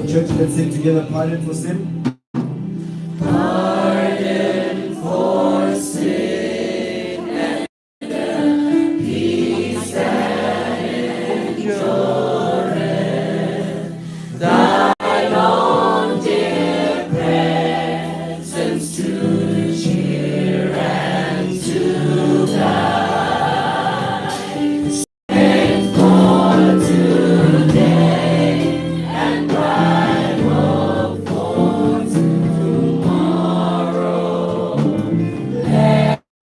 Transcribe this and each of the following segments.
Church, let's sing together, Pardon for Sin. Pardon for sin and peace that endureth. Thy long dear presence to cheer and to guide. Send for today and bright hope for tomorrow.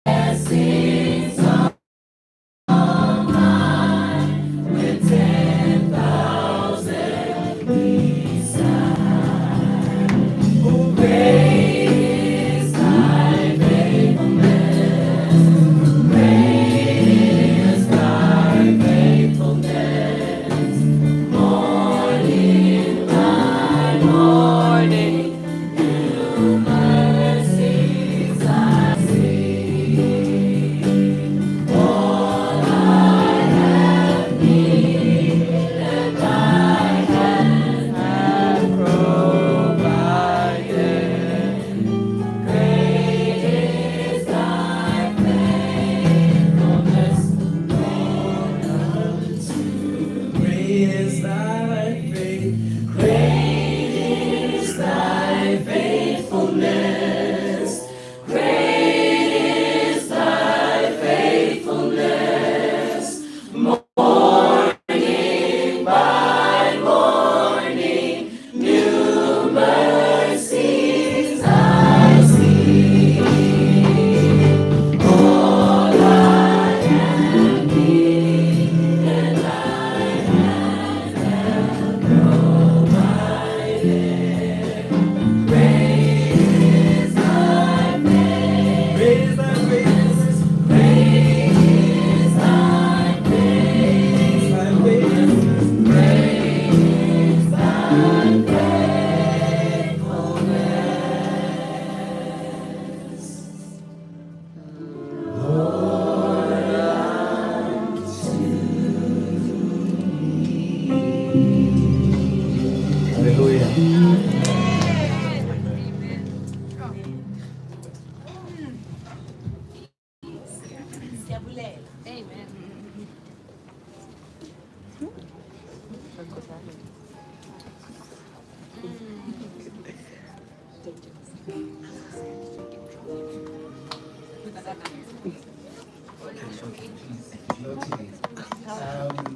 Blessings on high with 10,000 beside. Oh, great is thy faithfulness. Great is thy faithfulness. Morning by morning, new mercies I see. All I have needed, thy hand hath provided. Great is thy faithfulness, Lord, unto me. Great is thy faith. Great is thy faithfulness. Great is thy faithfulness. Morning by morning, new mercies I see. All I have needed, thy hand hath provided. Great is thy faithfulness. Great is thy faithfulness. Great is thy faithfulness. Lord, hallelujah.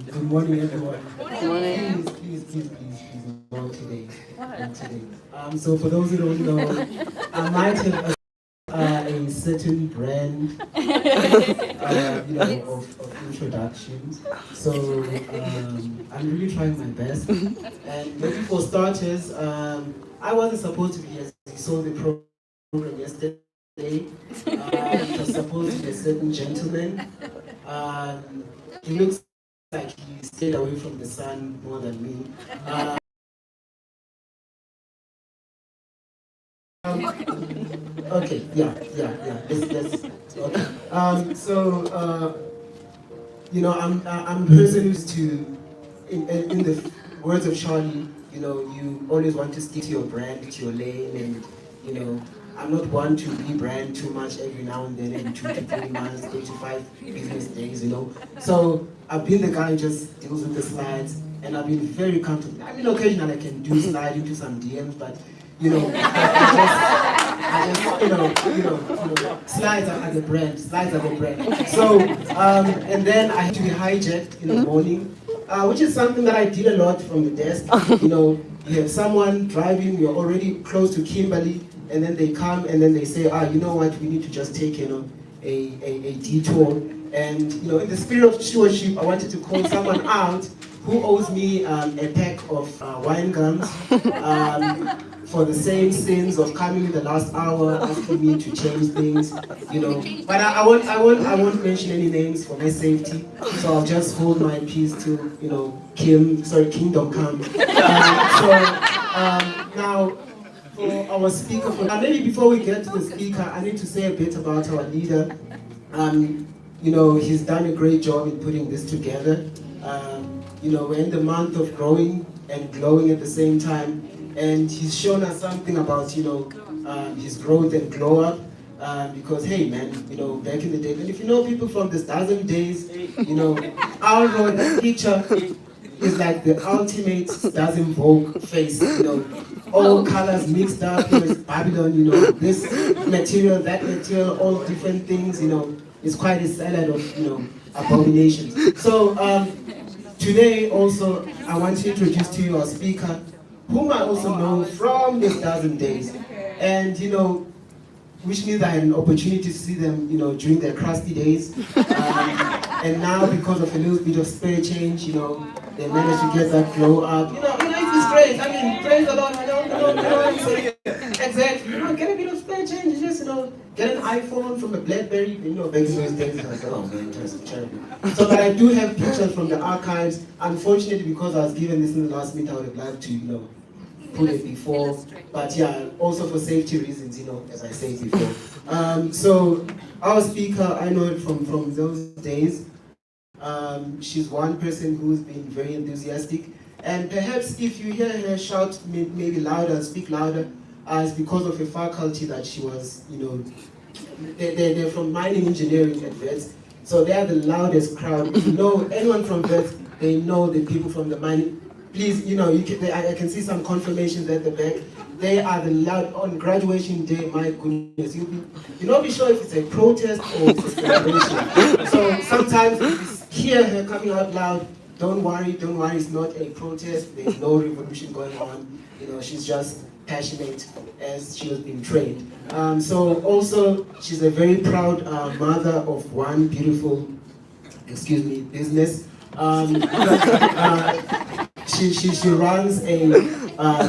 Good morning, everyone. Good morning. Please, not today. Not today. So for those who don't know, I might have a certain brand, of introductions. So I'm really trying my best. And maybe for starters, I wasn't supposed to be here. You saw the program yesterday. It was supposed to be a certain gentleman. He looks like he stayed away from the sun more than me. Okay, yeah. Let's okay. I'm a person who's in the words of Charlie, you always want to stick to your brand, to your lane, and I'm not one to rebrand too much every now and then, every 2 to 3 months, 3 to 5 business days, So I've been the guy who just deals with the slides, and I've been very comfortable. I mean, occasionally I can do slide into some DMs, but slides are the brand. So, and then I had to be hijacked in the morning, which is something that I did a lot from the desk. You have someone driving, you're already close to Kimberley, and then they come and then they say, you know what, we need to just take, a detour. And, in the spirit of stewardship, I wanted to call someone out who owes me a pack of wine gums for the same sins of coming in the last hour, asking me to change things, But I won't mention any names for my safety, so I'll just hold my peace till, kingdom come. Now, for our speaker, maybe before we get to the speaker, I need to say a bit about our leader. He's done a great job in putting this together. We're in the month of growing and glowing at the same time, and he's shown us something about his growth and glow up. Because hey man, back in the day, and if you know people from this dozen days, our road, that picture is like the ultimate dozen Vogue face, all colors mixed up, it's Babylon, this material, that material, all different things, it's quite a salad of, abominations. So today also, I want to introduce to you our speaker, whom I also know from this dozen days. And which means I had an opportunity to see them, during their crusty days. And now, because of a little bit of spirit change, they managed to get that glow up. It's great. I mean, praise the Lord. Exactly. Get a bit of spirit change. Just, get an iPhone from a BlackBerry. Back in those days, I was like, oh man, that's terrible. So, but I do have pictures from the archives. Unfortunately, because I was given this in the last minute, I would have liked to, put it before, but yeah, also for safety reasons, as I said before. So our speaker, I know it from those days. She's one person who's been very enthusiastic, and perhaps if you hear her shout maybe louder, speak louder, it's because of a faculty that she was, they're from mining engineering at Wits, so they are the loudest crowd. If you know anyone from Wits, they know the people from the mining. Please, I can see some confirmations at the back. They are the loud, on graduation day, my goodness. You'll not be sure if it's a protest or it's a celebration. So sometimes if you hear her coming out loud, don't worry, it's not a protest. There's no revolution going on. She's just passionate as she has been trained. So also, she's a very proud mother of one beautiful, business. She runs a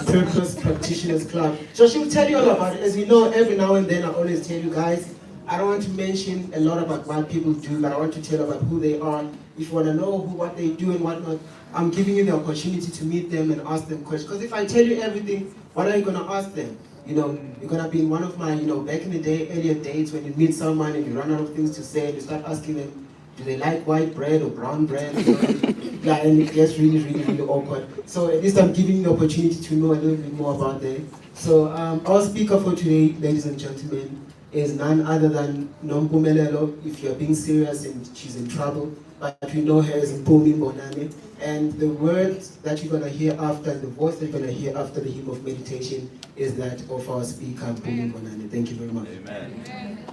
Purpose Practitioners Club. So she'll tell you all about it. As you know, every now and then I always tell you guys, I don't want to mention a lot about what people do, but I want to tell about who they are. If you want to know what they do and whatnot, I'm giving you the opportunity to meet them and ask them questions. Because if I tell you everything, what are you going to ask them? You're going to be in one of my, back in the day, earlier dates when you meet someone and you run out of things to say, and you start asking them, do they like white bread or brown bread? Yeah, and it gets really, really, really awkward. So at least I'm giving you the opportunity to know a little bit more about them. So our speaker for today, ladies and gentlemen, is none other than Nompumelelo, if you're being serious and she's in trouble. But we know her as Mpumi Mbonane. And the words that you're going to hear after, and the voice that you're going to hear after the hymn of meditation is that of our speaker, Mpumi Mbonane. Thank you very much. Amen.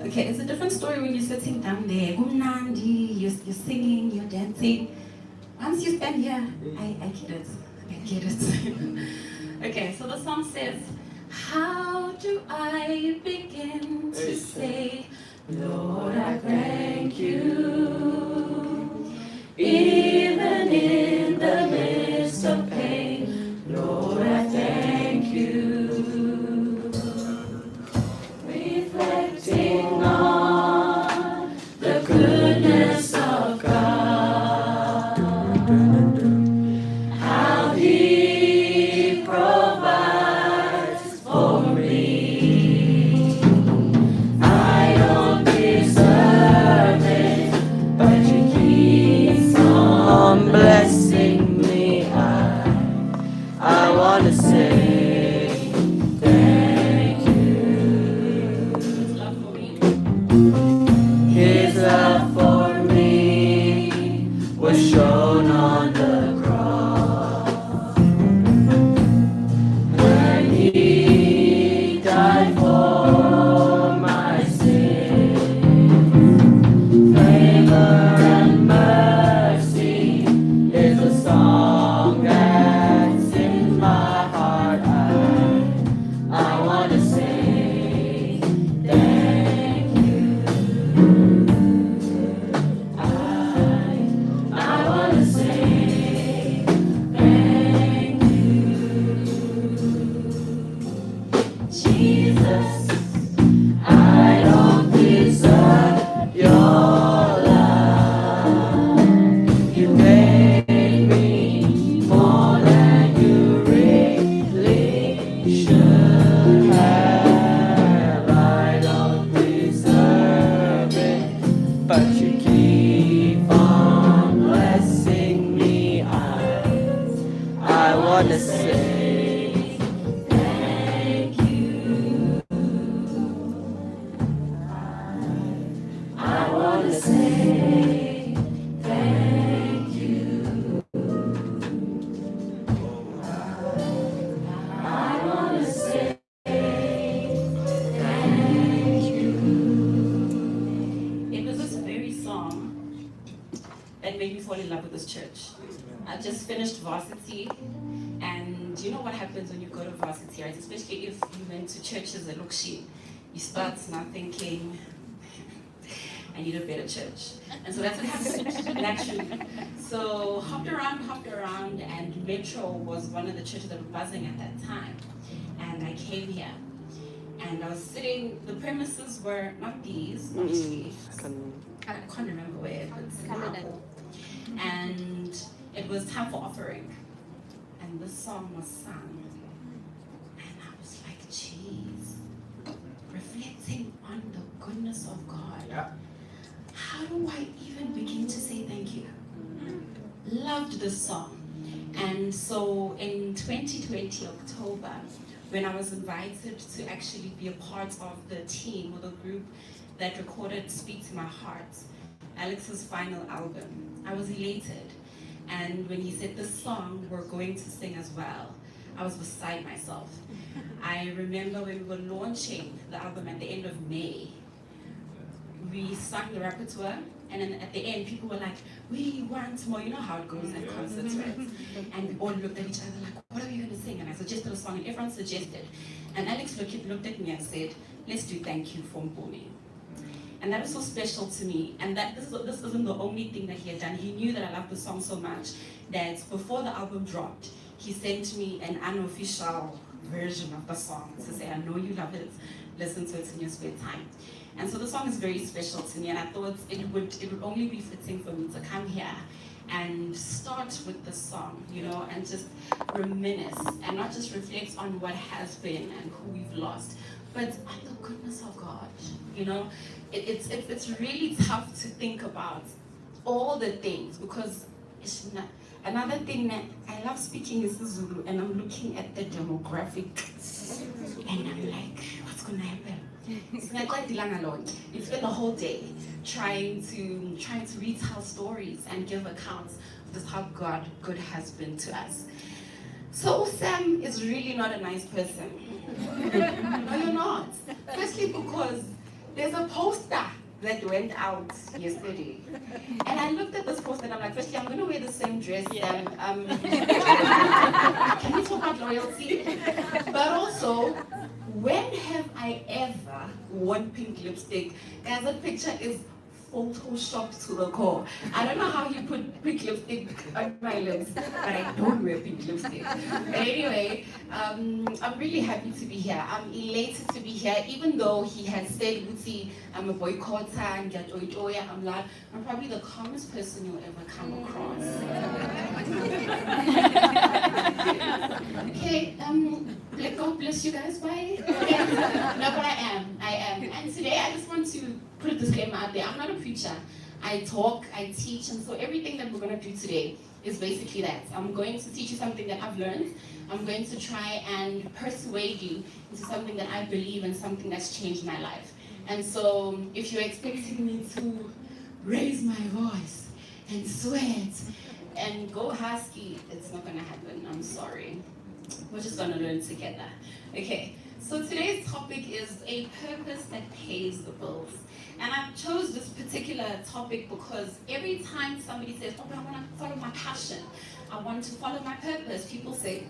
Okay, it's a different story when you're sitting down there. Kumnandi, you're singing, you're dancing. Once you stand here, I get it. I get it. Okay, so the song says, how do I begin to say, Lord, I thank you. Even in the midst of pain, Lord, I thank you. Reflecting on the goodness of God, how He provides for me. I don't deserve it, but you keep on blessing me. I want to say thank you. His love for me. His love for me was shown on the cross when He died for my sins. Favor and mercy is a song that's in my heart. I want to say thank you. I want to say thank you. Jesus, I don't deserve your love. You made me more than you really should have. I don't deserve it, but you keep on blessing me. I want to say thank you. I want to say thank you. I want to say thank you. It was this very song that made me fall in love with this church. I just finished varsity, and you know what happens when you go to varsity, right? Especially if you went to churches at Lukshi, you start now thinking, I need a better church. And so that's what happened, naturally. So hopped around, and Metro was one of the churches that were buzzing at that time. And I came here, and I was sitting, the premises were not these, actually. I can't remember where, but and it was time for offering. And this song was sung. And I was like, geez, reflecting on the goodness of God. Yeah. How do I even begin to say thank you? Loved this song. And so in 2020 October, when I was invited to actually be a part of the team or the group that recorded Speak to My Heart, Alex's final album, I was elated. And when he said this song we're going to sing as well, I was beside myself. I remember when we were launching the album at the end of May, we sang the repertoire, and then at the end people were like, we want more. You know how it goes at concerts, right? And we all looked at each other like, what are we going to sing? And I suggested a song, and everyone suggested. And Alex looked at me and said, let's do Thank You for Mpumi. And that was so special to me. And that this isn't the only thing that he had done. He knew that I loved the song so much that before the album dropped, he sent me an unofficial version of the song to say, I know you love it, listen to it in your spare time. And so the song is very special to me, and I thought it would only be fitting for me to come here and start with the song, you know, and just reminisce and not just reflect on what has been and who we've lost, but on the goodness of God. You know, it's really tough to think about all the things, because it's not, another thing that I love speaking is Zulu, and I'm looking at the demographic and I'm like, what's gonna happen? You spend the whole day trying to retell stories and give accounts of just how good has been to us. So Sam is really not a nice person. No, you're not. Firstly, because there's a poster that went out yesterday. And I looked at this poster and I'm like, firstly, I'm gonna wear the same dress. Can we talk about loyalty? But also, when have I ever worn pink lipstick? Guys, that picture is photoshopped to the core. I don't know how you put pink lipstick on my lips, but I don't wear pink lipstick. But anyway, I'm really happy to be here. I'm elated to be here, even though he has said, Uti, I'm a boycotter and I'm probably the calmest person you'll ever come across. Okay, let God bless you guys, bye. No, but I am. And today I just want to put a disclaimer out there. I'm not a preacher. I talk, I teach, and so everything that we're going to do today is basically that. I'm going to teach you something that I've learned. I'm going to try and persuade you into something that I believe and something that's changed my life. And so if you're expecting me to raise my voice and sweat and go husky, it's not going to happen. I'm sorry. We're just going to learn together. Okay, so today's topic is a purpose that pays the bills. And I chose this particular topic because every time somebody says, oh, but I want to follow my passion, I want to follow my purpose, people say,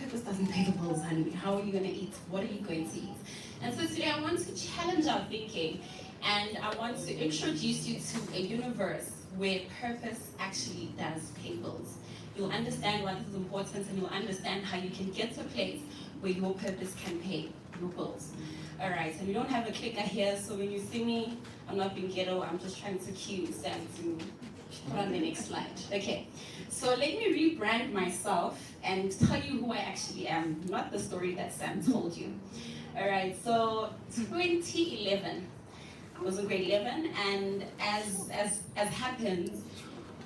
purpose doesn't pay the bills, honey. How are you going to eat? What are you going to eat? And so today I want to challenge our thinking, and I want to introduce you to a universe where purpose actually does pay bills. You'll understand why this is important, and you'll understand how you can get to a place where your purpose can pay your bills. All right, and we don't have a clicker here, so when you see me, I'm not being ghetto, I'm just trying to cue Sam to put on the next slide. Okay, so let me rebrand myself and tell you who I actually am, not the story that Sam told you. All right, so 2011, I was in grade 11, and as happens,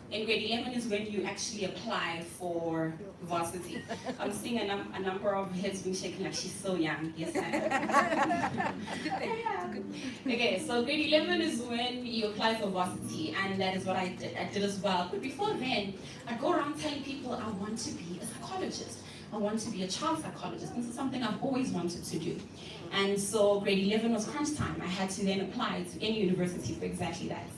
in grade 11 is when you actually apply for varsity. I'm seeing a number of heads being shaken like she's so young. Yes, I am. Okay, so grade 11 is when you apply for varsity, and that is what I did. I did as well. But before then, I'd go around telling people I want to be a psychologist. I want to be a child psychologist. This is something I've always wanted to do. And so grade 11 was crunch time. I had to then apply to any university for exactly that.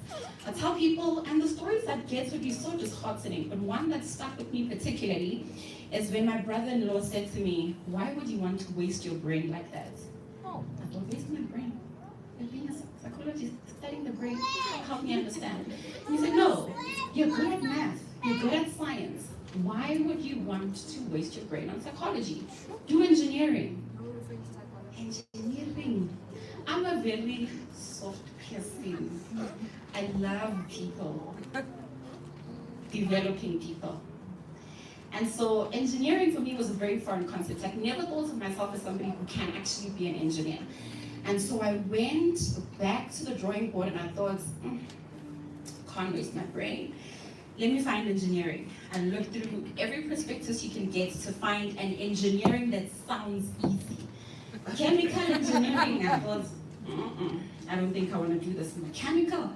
I tell people, and the stories I get would be so disheartening, but one that stuck with me particularly is when my brother-in-law said to me, why would you want to waste your brain like that? Oh, I don't waste my brain. But being a psychologist, studying the brain, help me understand. And he said, no, you're good at math, you're good at science. Why would you want to waste your brain on psychology? Do engineering. Engineering. I'm a very soft person. I love people, developing people. And so engineering for me was a very foreign concept. I never thought of myself as somebody who can actually be an engineer. And so I went back to the drawing board and I thought, can't waste my brain. Let me find engineering. And look through every prospectus you can get to find an engineering that sounds easy. Chemical engineering, I thought, I don't think I want to do this. Mechanical,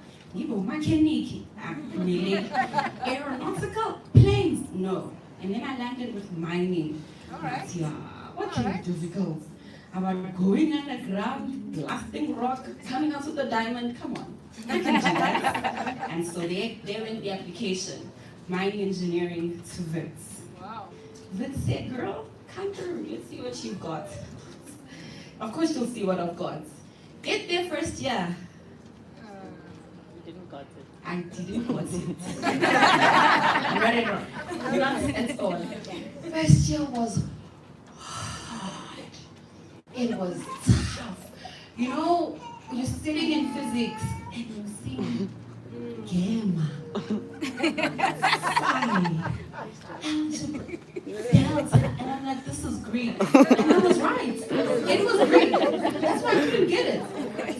aeronautical, planes, no. And then I landed with mining. All right. Yeah, what can be difficult about going underground, blasting rock, coming out with a diamond? Come on, I can do that. And so there went the application, mining engineering to Wits. Wow. Wits said, girl, come through, let's see what you've got. Of course you'll see what I've got. Get there first year. You didn't got it. I didn't got it. Very wrong. Not at all. First year was hard. It was tough. You know, you're sitting in physics and you see gamma, phi, delta, and I'm like, this is Greek. And I was right. It was Greek. That's why I couldn't get it.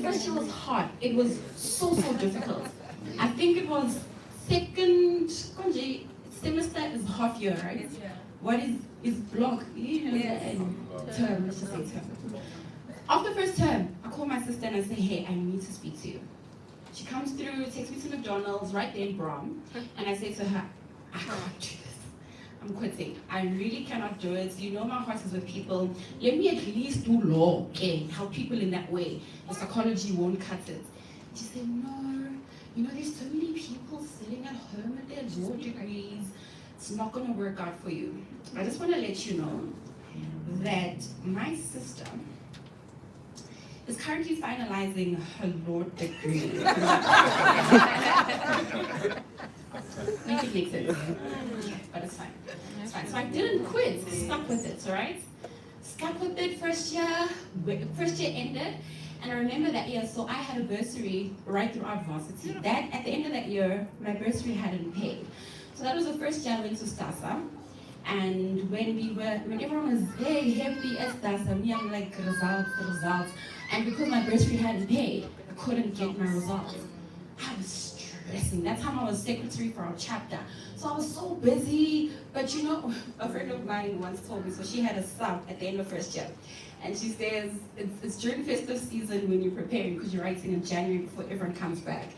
First year was hard. It was so difficult. I think it was second semester is half year, right? Yeah. What is block? Yes. Term, let's just say term. After first term, I call my sister and I say, hey, I need to speak to you. She comes through, takes me to McDonald's right there in Brom, and I say to her, I can't do this. I'm quitting. I really cannot do it. You know my heart is with people. Let me at least do law, okay? Help people in that way. The psychology won't cut it. She said, no, you know, there's so many people sitting at home with their law degrees. It's not gonna work out for you. I just wanna let you know that my sister is currently finalizing her law degree. Make it make sense. Okay, but it's fine. It's fine. So I didn't quit. Stuck with it, alright? Stuck with it first year ended. And I remember that year, so I had a bursary right throughout varsity. That at the end of that year, my bursary hadn't paid. So that was the first year I went to STASA. And when everyone was very happy at STASA, me, I'm like, results. And because my bursary hadn't paid, I couldn't get my results. I was stressing. That time I was secretary for our chapter. So I was so busy. But you know, a friend of mine once told me, so she had a sub at the end of first year. And she says, it's during festive season when you're preparing, because you're writing in January before everyone comes back.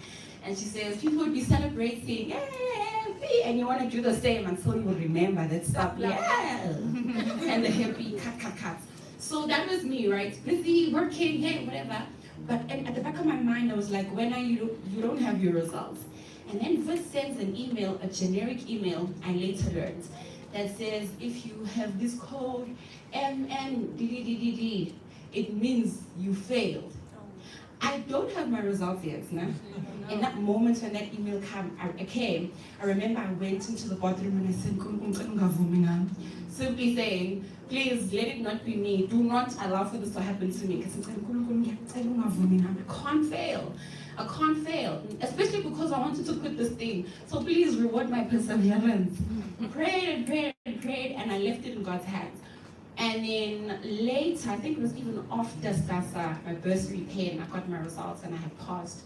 And she says, people would be celebrating, yay, and you want to do the same until you will remember that stuff, yeah. And the happy cut. So that was me, right? Busy, working, hey, whatever. But at the back of my mind, I was like, when are you don't have your results? And then Vic sends an email, a generic email, I later learned, that says, if you have this code, MNDDDD, it means you failed. I don't have my results yet, no? In that moment when that email came, I remember I went into the bathroom and I said, simply saying, please let it not be me. Do not allow for this to happen to me. I can't fail, especially because I wanted to quit this thing. So please reward my perseverance. Prayed, and I left it in God's hands. And then later, I think it was even after STASA, my bursary paid and I got my results and I had passed.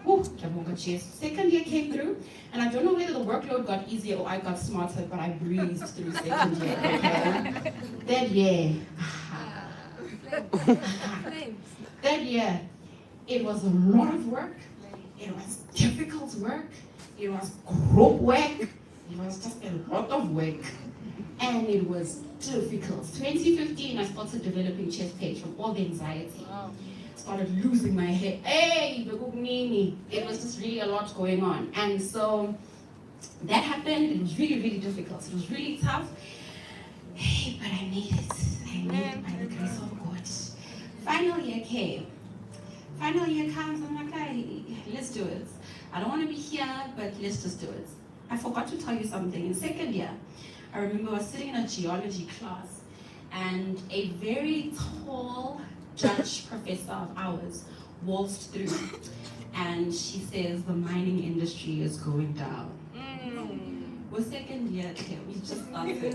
Second year came through, and I don't know whether the workload got easier or I got smarter, but I breezed through second year. Okay? That year, it was a lot of work. It was difficult work. It was group work. It was just a lot of work. And it was difficult. 2015, I started developing chest pain from all the anxiety. Wow. Started losing my head. Hey, it was just really a lot going on. And so that happened. It was really, really difficult. It was really tough. Hey, but I made it. I made it by the grace of God. Final year came. Final year comes, I'm like, hey, let's do it. I don't want to be here, but let's just do it. I forgot to tell you something. In second year, I remember I was sitting in a geology class, and a very tall Dutch professor of ours waltzed through, and she says the mining industry is going down. We're second year, okay, we just started.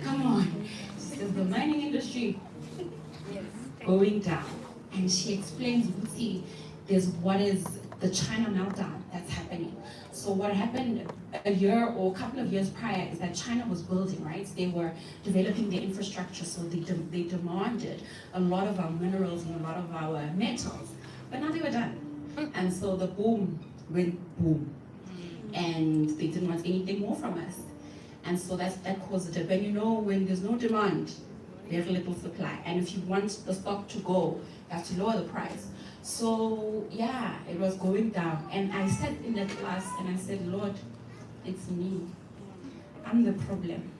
Come on. She says the mining industry going down, and she explains, see, there's what is the China meltdown that's happening. So what happened a year or a couple of years prior is that China was building, right? They were developing their infrastructure, so they demanded a lot of our minerals and a lot of our metals. But now they were done. And so the boom went boom. And they didn't want anything more from us. And so that caused a dip. And you know, when there's no demand, very little supply. And if you want the stock to go, you have to lower the price. So yeah, it was going down. And I sat in that class and I said, Lord, it's me. I'm the problem.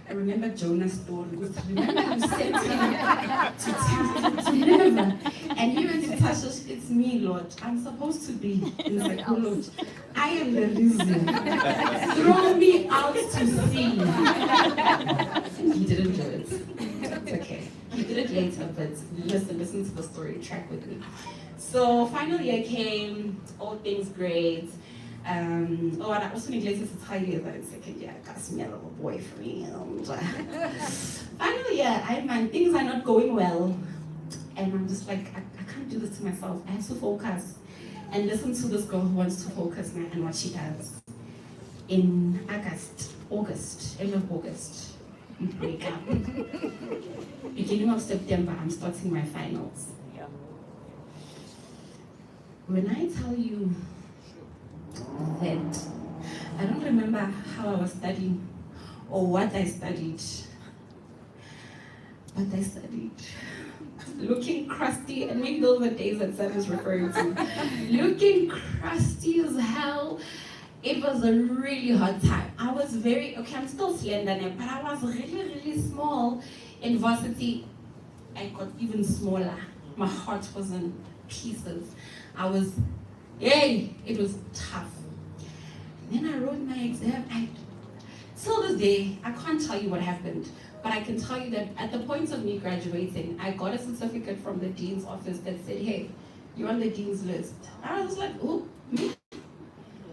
I remember Jonah's story. Remember you sent him to Nineveh. And he went to Tarshish, it's me, Lord. I'm supposed to be in psychology. I am the reason. Throw me out to sea. He didn't do it. It's okay. He did it later, but listen to the story, track with me. So final year came, all things great. And I also neglected to tell you that in second year I got me a little boyfriend. Final year, things are not going well. And I'm just like, I can't do this to myself. I have to focus and listen to this girl who wants to focus now and what she does. In end of August, we break up. Beginning of September, I'm starting my finals. Yeah. When I tell you that I don't remember how I was studying or what I studied. But I studied. Looking crusty, and maybe those were days that Sam is referring to. Looking crusty as hell. It was a really hard time. I was I'm still slender now, but I was really small in varsity. I got even smaller. My heart was in pieces. It was tough. Then I wrote my exam. Till this day, I can't tell you what happened, but I can tell you that at the point of me graduating, I got a certificate from the dean's office that said, hey, you're on the dean's list. I was like, oh, me?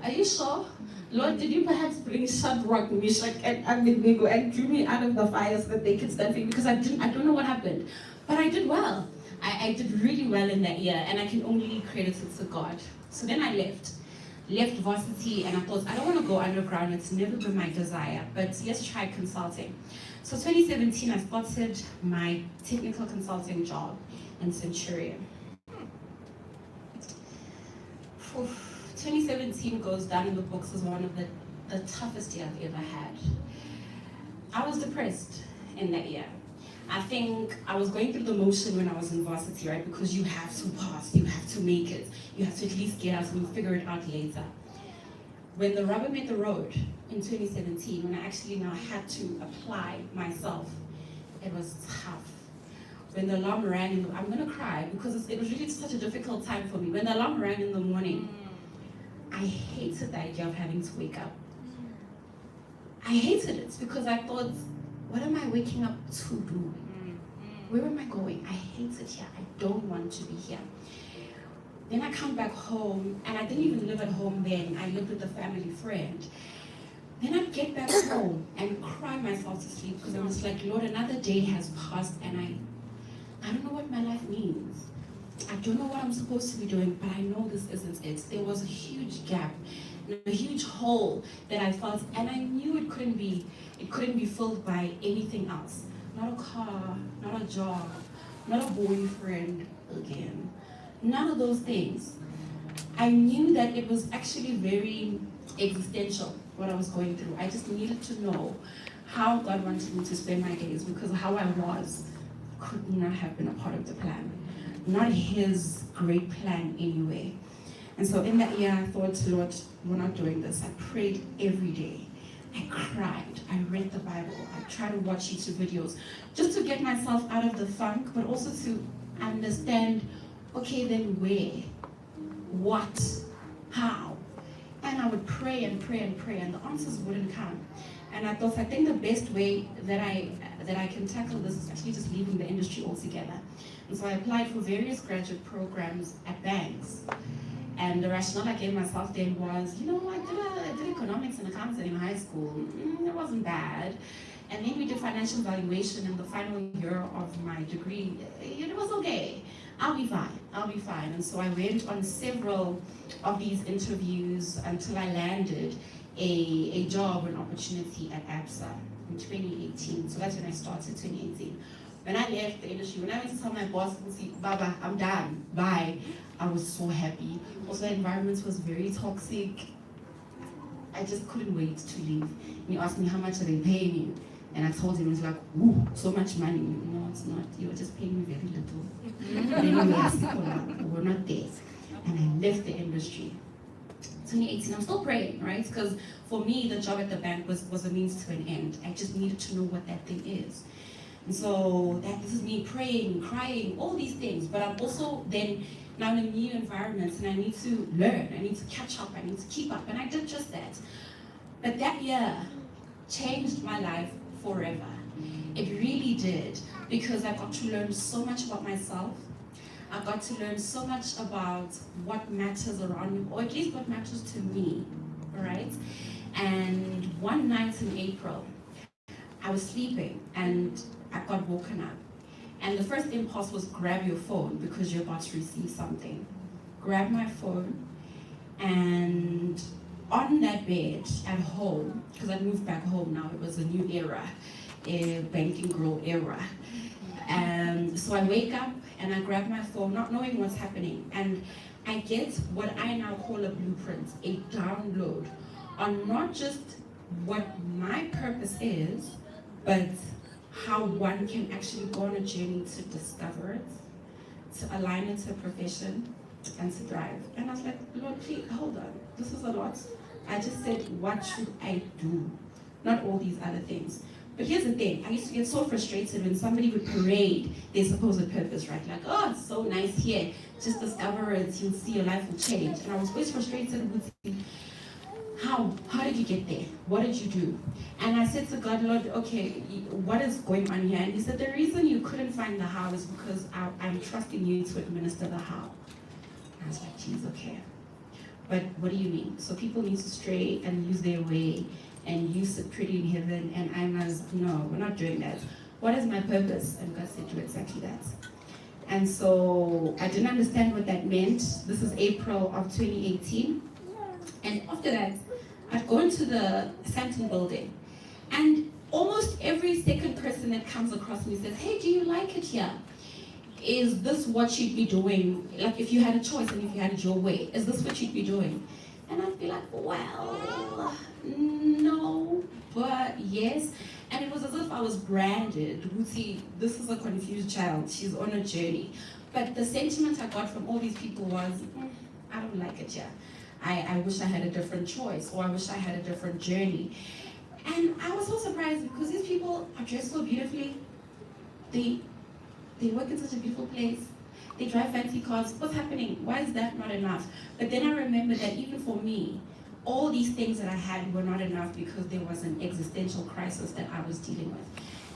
Are you sure? Lord, did you perhaps bring Shadrach, Meshach, and Abednego and drew me out of the fire so that they could stand for me? Because I don't know what happened, but I did well. I did really well in that year, and I can only credit it to God. So then I left varsity, and I thought, I don't want to go underground, it's never been my desire, but let's try consulting. So 2017, I started my technical consulting job in Centurion. 2017 goes down in the books as one of the toughest years I've ever had. I was depressed in that year. I think I was going through the motion when I was in varsity, right? Because you have to pass, you have to make it, you have to at least get out and we'll figure it out later. When the rubber met the road in 2017, when I actually now had to apply myself, it was tough. When the alarm rang, I'm gonna cry because it was really such a difficult time for me. When the alarm rang in the morning, I hated the idea of having to wake up. I hated it because I thought, what am I waking up to do? Where am I going? I hate it here. I don't want to be here. Then I come back home, and I didn't even live at home then. I lived with a family friend. Then I'd get back home and cry myself to sleep because I was like, Lord, another day has passed, and I don't know what my life means. I don't know what I'm supposed to be doing, but I know this isn't it. There was a huge gap, a huge hole that I felt, and I knew it couldn't be filled by anything else. Not a car, not a job, not a boyfriend again. None of those things. I knew that it was actually very existential, what I was going through. I just needed to know how God wanted me to spend my days, because how I was could not have been a part of the plan. Not his great plan anyway. And so in that year, I thought, Lord, we're not doing this. I prayed every day. I cried. I read the Bible. I tried to watch YouTube videos just to get myself out of the funk, but also to understand, okay, then where? What? How? And I would pray and pray and pray, and the answers wouldn't come. And I thought, I think the best way that I can tackle this is actually just leaving the industry altogether. And so I applied for various graduate programs at banks. And the rationale I gave myself then was, I did economics and accounting in high school. It wasn't bad. And then we did financial valuation in the final year of my degree. It was okay. I'll be fine. And so I went on several of these interviews until I landed a job, an opportunity at ABSA in 2018. So that's when I started, 2018. When I left the industry, when I went to tell my boss, Baba, I'm done, bye, I was so happy. Also, the environment was very toxic. I just couldn't wait to leave. And he asked me, how much are they paying you? And I told him, it was like, ooh, so much money. No, it's not. You're just paying me very little. Anyway, we're not there. And I left the industry. 2018, I'm still praying, right? Because for me, the job at the bank was a means to an end. I just needed to know what that thing is. And so this is me praying, crying, all these things. But I'm also then now in a new environment, and I need to learn, I need to catch up, I need to keep up. And I did just that. But that year changed my life forever. It really did, because I got to learn so much about myself. I got to learn so much about what matters around me, or at least what matters to me, right? And one night in April, I was sleeping and I got woken up. And the first impulse was grab your phone because you're about to receive something. Grab my phone, and on that bed at home, because I moved back home now, it was a new era, a banking girl era. And so I wake up and I grab my phone, not knowing what's happening. And I get what I now call a blueprint, a download on not just what my purpose is, but how one can actually go on a journey to discover it, to align it to a profession, and to thrive. And I was like, Lord, please, hold on, this is a lot. I just said, what should I do? Not all these other things. But here's the thing, I used to get so frustrated when somebody would parade their supposed purpose, right? Like, oh, it's so nice here, just discover it, you'll see your life will change. And I was always frustrated with how did you get there? What did you do? And I said to God, Lord, okay, what is going on here? And he said, the reason you couldn't find the how is because I'm trusting you to administer the how. And I was like, geez, okay. But what do you mean? So people need to stray and lose their way and you sit pretty in heaven, and I must, no, we're not doing that. What is my purpose? And God said, do exactly that. And so I didn't understand what that meant. This is April of 2018. And after that, I'd go into the Sandton building, and almost every second person that comes across me says, hey, do you like it here? Is this what you'd be doing? Like if you had a choice and if you had it your way, is this what you'd be doing? And I'd be like, well, no, but yes. And it was as if I was branded. Ruthie, this is a confused child. She's on a journey. But the sentiment I got from all these people was, I don't like it here. I wish I had a different choice, or I wish I had a different journey. And I was so surprised because these people are dressed so beautifully. They work in such a beautiful place. They drive fancy cars. What's happening? Why is that not enough? But then I remembered that even for me, all these things that I had were not enough because there was an existential crisis that I was dealing with.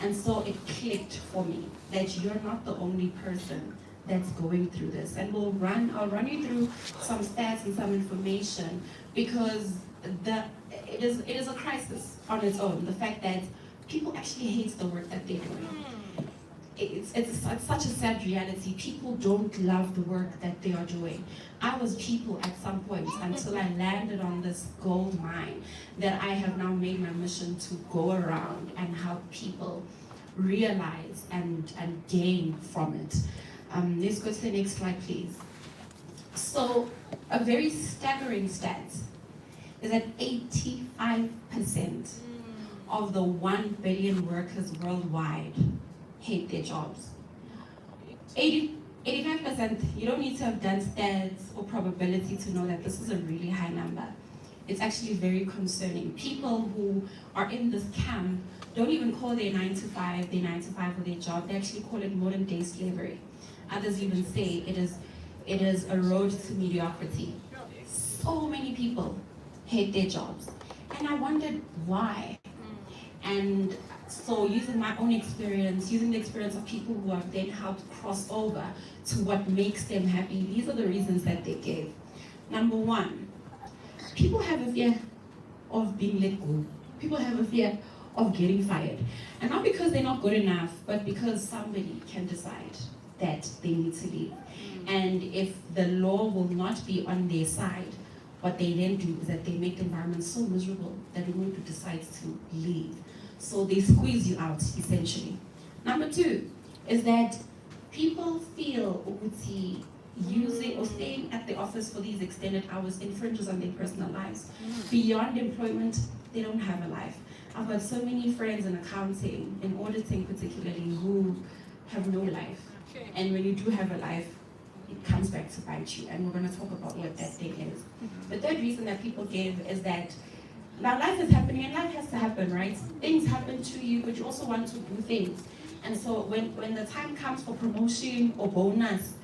And so it clicked for me that you're not the only person that's going through this. And I'll run you through some stats and some information because it is a crisis on its own. The fact that people actually hate the work that they're doing. It's such a sad reality. People don't love the work that they are doing. I was people at some point until I landed on this gold mine that I have now made my mission to go around and help people realize and gain from it. Let's go to the next slide, please. So a very staggering stat is that 85% of the 1 billion workers worldwide hate their jobs. 85%, you don't need to have done stats or probability to know that this is a really high number. It's actually very concerning. People who are in this camp don't even call their 9 to 5 or their job. They actually call it modern day slavery. Others even say it is a road to mediocrity. So many people hate their jobs. And I wondered why. And so using my own experience, using the experience of people who have then helped cross over to what makes them happy, these are the reasons that they gave. Number one, people have a fear of being let go. People have a fear of getting fired. And not because they're not good enough, but because somebody can decide that they need to leave. And if the law will not be on their side, what they then do is that they make the environment so miserable that the group decides to leave. So they squeeze you out, essentially. Number two is that people feel Uguti using or staying at the office for these extended hours infringes on their personal lives. Beyond employment, they don't have a life. I've got so many friends in accounting, in auditing particularly, who have no life. And when you do have a life, it comes back to bite you. And we're going to talk about what that thing is. The third reason that people give is that now life is happening and life has to happen, right? Things happen to you, but you also want to do things. And so when the time comes for promotion or bonus,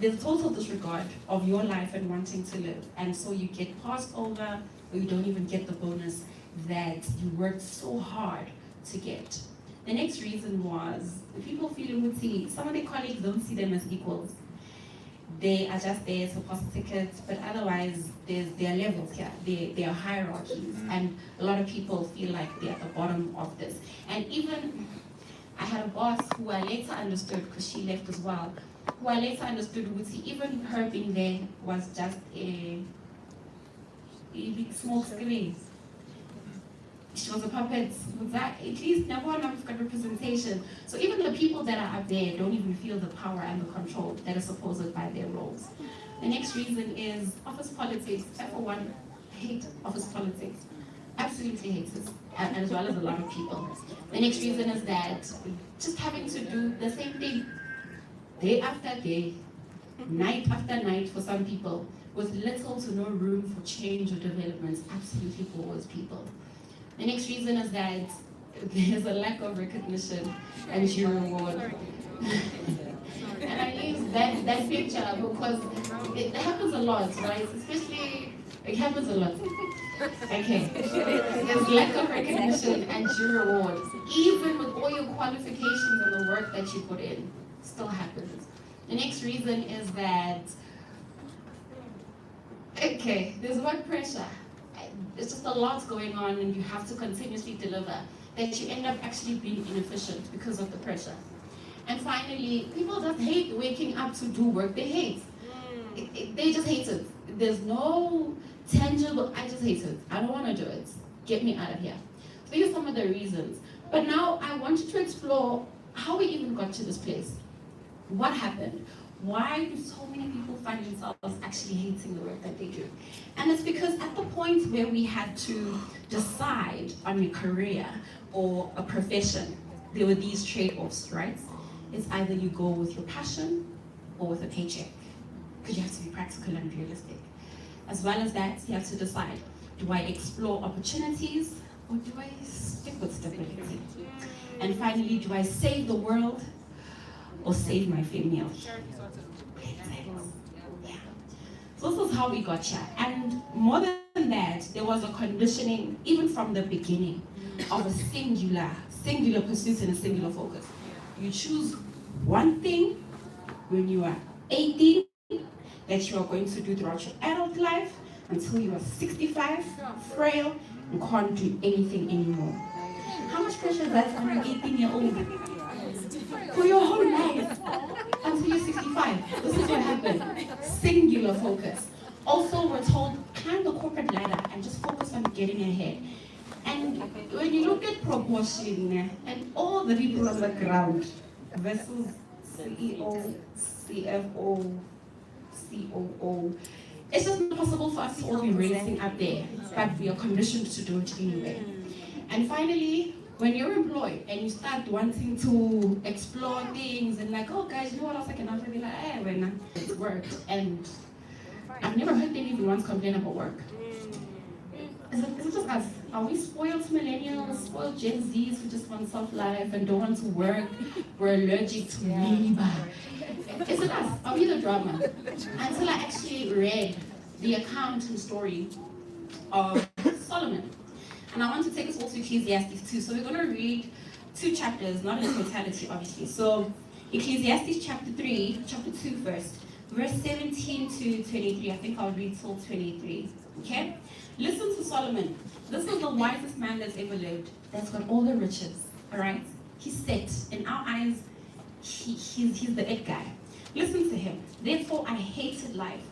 there's total disregard of your life and wanting to live. And so you get passed over, or you don't even get the bonus that you worked so hard to get. The next reason was people feeling would see some of their colleagues don't see them as equals. They are just there to pass tickets, but otherwise there are levels here, there are hierarchies, and a lot of people feel like they're at the bottom of this. And even, I had a boss who I later understood, because she left as well, who I later understood would see even her being there was just a big small screen. She was a puppet. With that, at least no one of got representation. So even the people that are up there don't even feel the power and the control that is supposed by their roles. The next reason is office politics. Everyone hate office politics. absolutely hates it, as well as a lot of people. The next reason is that just having to do the same thing day after day, night after night for some people, with little to no room for change or development, absolutely bores people. The next reason is that there's a lack of recognition and due reward. And I use that picture because it happens a lot, right? Especially, it happens a lot. Okay. There's lack of recognition and due reward. Even with all your qualifications and the work that you put in, still happens. The next reason is that, okay, there's work pressure. There's just a lot going on and you have to continuously deliver, that you end up actually being inefficient because of the pressure. And finally, people just hate waking up to do work they hate. They just hate it. There's no tangible, I just hate it. I don't want to do it. Get me out of here. So these are some of the reasons. But now I wanted to explore how we even got to this place. What happened? Why do so many people find themselves actually hating the work that they do? And it's because at the point where we had to decide on a career or a profession, there were these trade-offs, right? It's either you go with your passion or with a paycheck, because you have to be practical and realistic. As well as that, you have to decide, do I explore opportunities or do I stick with stability? And finally, do I save the world or save my family? Yeah. So this is how we got here. And more than that, there was a conditioning, even from the beginning, of a singular pursuit and a singular focus. You choose one thing when you are 18 that you are going to do throughout your adult life until you are 65, frail, and can't do anything anymore. How much pressure is that on an 18-year-old? For your whole life, until you're 65. This is what happened. Singular focus. Also, we're told, climb the corporate ladder and just focus on getting ahead. And when you look at proportion and all the people on the ground versus CEO, CFO, COO, it's just not possible for us to all be racing up there, but we are conditioned to do it anyway. And finally, when you're employed and you start wanting to explore things and like, oh guys, you know what else I can offer? Be like, hey, when it's work. And I've never heard them even once complain about work. Is it just us? Are we spoiled millennials, spoiled Gen Zs who just want soft life and don't want to work? We're allergic to labor. Is it us? Are we the drama? Until I actually read the account and story of Solomon. And I want to take us all to Ecclesiastes 2. So we're going to read 2 chapters, not in totality, obviously. So Ecclesiastes chapter 2 first. Verse 17 to 23. I think I'll read till 23. Okay? Listen to Solomon. This is the wisest man that's ever lived. That's got all the riches. Alright? He's set. In our eyes, he's the it guy. Listen to him. Therefore, I hated life,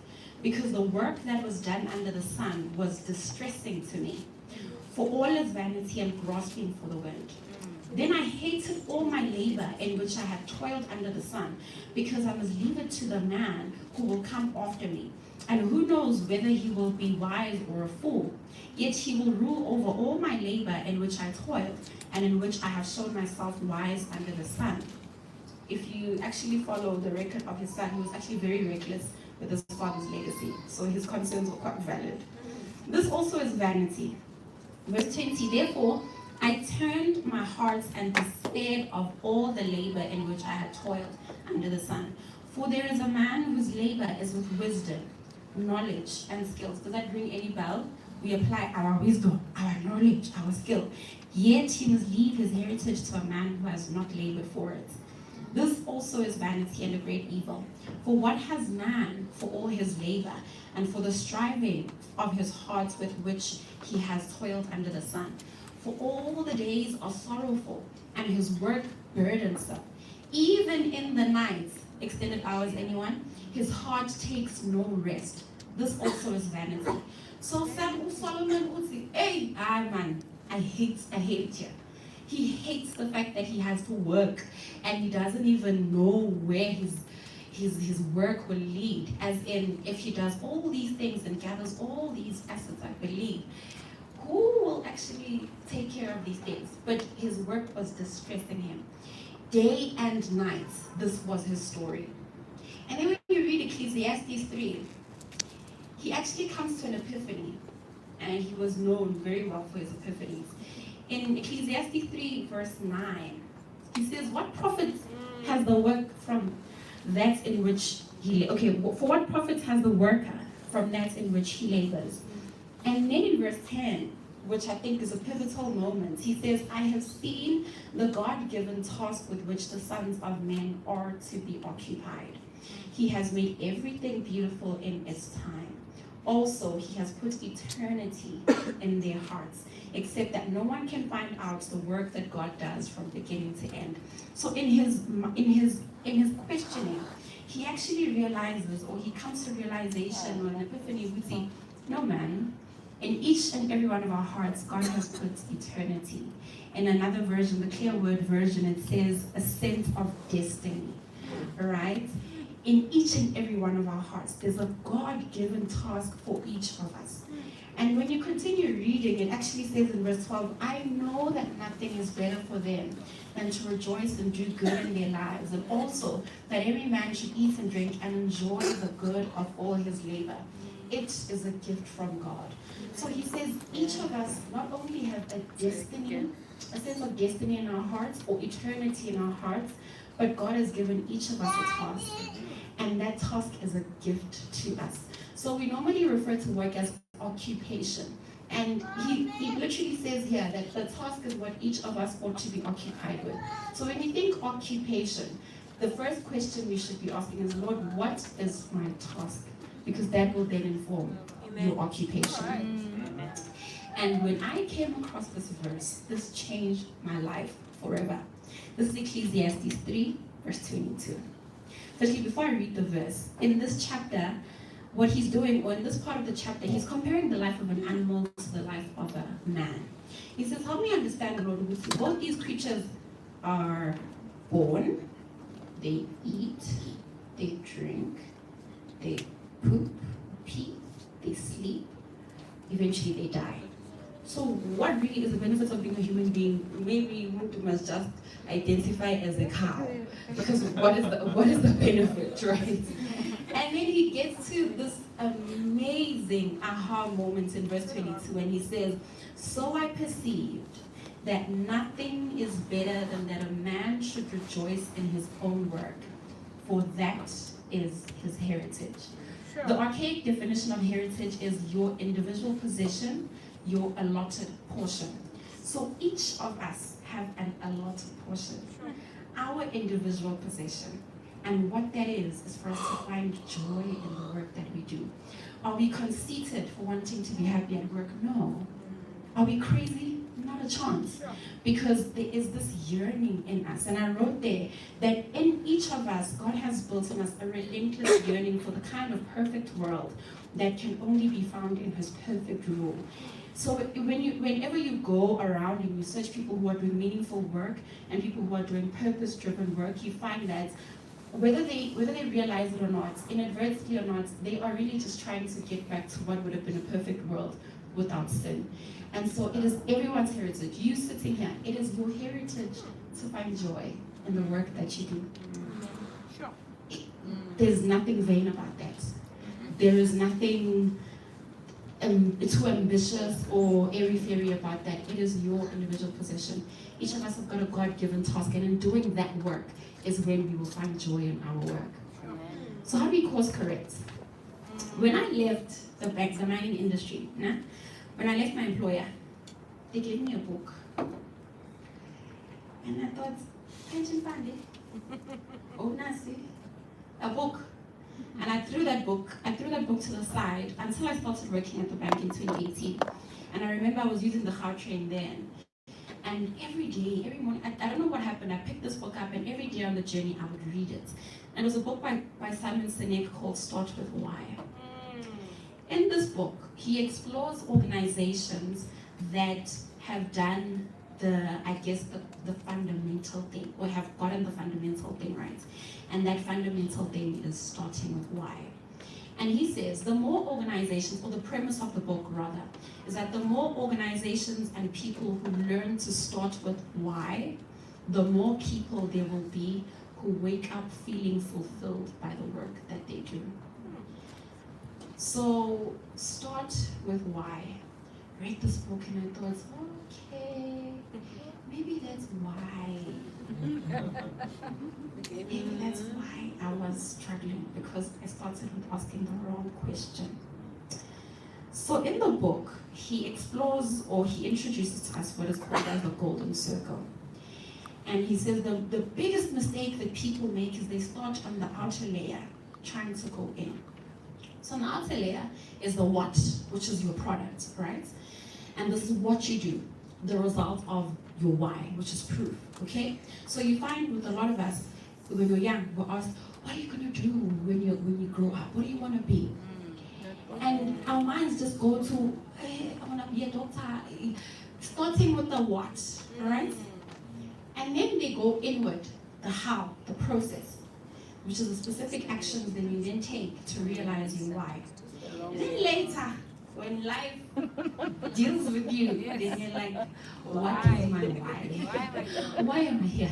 because the work that was done under the sun was distressing to me. For all is vanity and grasping for the wind. Then I hated all my labor in which I had toiled under the sun, because I must leave it to the man who will come after me. And who knows whether he will be wise or a fool. Yet he will rule over all my labor in which I toiled, and in which I have shown myself wise under the sun. If you actually follow the record of his son, he was actually very reckless with his father's legacy. So his concerns were quite valid. This also is vanity. Verse 20, therefore, I turned my heart and despaired of all the labor in which I had toiled under the sun. For there is a man whose labor is with wisdom, knowledge, and skills. Does that ring any bell? We apply our wisdom, our knowledge, our skill. Yet he must leave his heritage to a man who has not labored for it. This also is vanity and a great evil. For what has man for all his labor, and for the striving of his heart with which he has toiled under the sun? For all the days are sorrowful, and his work burdensome. Even in the night, extended hours, anyone? His heart takes no rest. This also is vanity. So Solomon would say, hey, man, I hate you. He hates the fact that he has to work, and he doesn't even know where his work will lead. As in, if he does all these things and gathers all these assets, I believe, who will actually take care of these things? But his work was distressing him. Day and night, this was his story. And then when you read Ecclesiastes 3, he actually comes to an epiphany, and he was known very well for his epiphanies. In Ecclesiastes 3, verse 9, he says, what profit has the work from that in which he, for what profit has the worker from that in which he labors? And then in verse 10, which I think is a pivotal moment, he says, I have seen the God-given task with which the sons of men are to be occupied. He has made everything beautiful in its time. Also, he has put eternity in their hearts, except that no one can find out the work that God does from beginning to end. So in his questioning, he actually realizes, or he comes to realization, or an epiphany, we see, no man, in each and every one of our hearts, God has put eternity. In another version, the Clear Word version, it says a sense of destiny, right? In each and every one of our hearts, there's a God-given task for each of us. And when you continue reading, it actually says in verse 12, I know that nothing is better for them than to rejoice and do good in their lives, and also that every man should eat and drink and enjoy the good of all his labor. It is a gift from God. So he says each of us not only have a destiny, a sense of destiny in our hearts, or eternity in our hearts, but God has given each of us a task. And that task is a gift to us. So we normally refer to work as occupation. And he literally says here that the task is what each of us ought to be occupied with. So when you think occupation, the first question we should be asking is, Lord, what is my task? Because that will then inform your occupation. And when I came across this verse, this changed my life forever. This is Ecclesiastes 3, verse 22. Firstly, before I read the verse, in this chapter, what he's doing, or in this part of the chapter, he's comparing the life of an animal to the life of a man. He says, help me understand, Lord, both these creatures are born, they eat, they drink, they poop, pee, they sleep, eventually they die. So what really is the benefit of being a human being? Maybe we must just identify as a cow, because what is the benefit, right? And then he gets to this amazing aha moment in verse 22, and he says, so I perceived that nothing is better than that a man should rejoice in his own work, for that is his heritage. Sure. The archaic definition of heritage is your individual possession, your allotted portion. So each of us have an allotted portion, our individual possession. And what that is for us to find joy in the work that we do. Are we conceited for wanting to be happy at work? No. Are we crazy? Not a chance. Because there is this yearning in us. And I wrote there that in each of us, God has built in us a relentless yearning for the kind of perfect world that can only be found in his perfect rule. So whenever you go around and you search people who are doing meaningful work and people who are doing purpose-driven work, you find that whether they realize it or not, inadvertently or not, they are really just trying to get back to what would have been a perfect world without sin. And so it is everyone's heritage. You sitting here, it is your heritage to find joy in the work that you do. Sure. There's nothing vain about that. There is nothing too ambitious or airy-fairy about that. It is your individual possession. Each of us have got a God-given task, and in doing that work is when we will find joy in our work. So how do we course correct? When I left the mining industry, when I left my employer, they gave me a book. And I thought, pension fund, oh, Nasi, a book. And I threw that book to the side until I started working at the bank in 2018. And I remember I was using the Gautrain then. And every day, every morning, I don't know what happened, I picked this book up, and every day on the journey I would read it. And it was a book by Simon Sinek called Start With Why. In this book, he explores organizations that have done the fundamental thing, or have gotten the fundamental thing right. And that fundamental thing is starting with why. And he says the more organizations, or the premise of the book rather, is that the more organizations and people who learn to start with why, the more people there will be who wake up feeling fulfilled by the work that they do. So start with why. Read this book and I thought, okay, maybe that's why. Maybe that's why I was struggling, because I started with asking the wrong question. So in the book, he explores, or he introduces to us what is called as the golden circle. And he says the biggest mistake that people make is they start on the outer layer, trying to go in. So on the outer layer is the what, which is your product, right? And this is what you do, the result of your why, which is proof, okay? So you find with a lot of us, when we're young, we're asked, what are you gonna do when you grow up? What do you wanna be? And our minds just go to, hey, I wanna be a doctor, starting with the what, right? And then they go inward, the how, the process, which is the specific actions that you then take to realize your why. And then later, when life deals with you, then you're like, what is my why? Why am I here?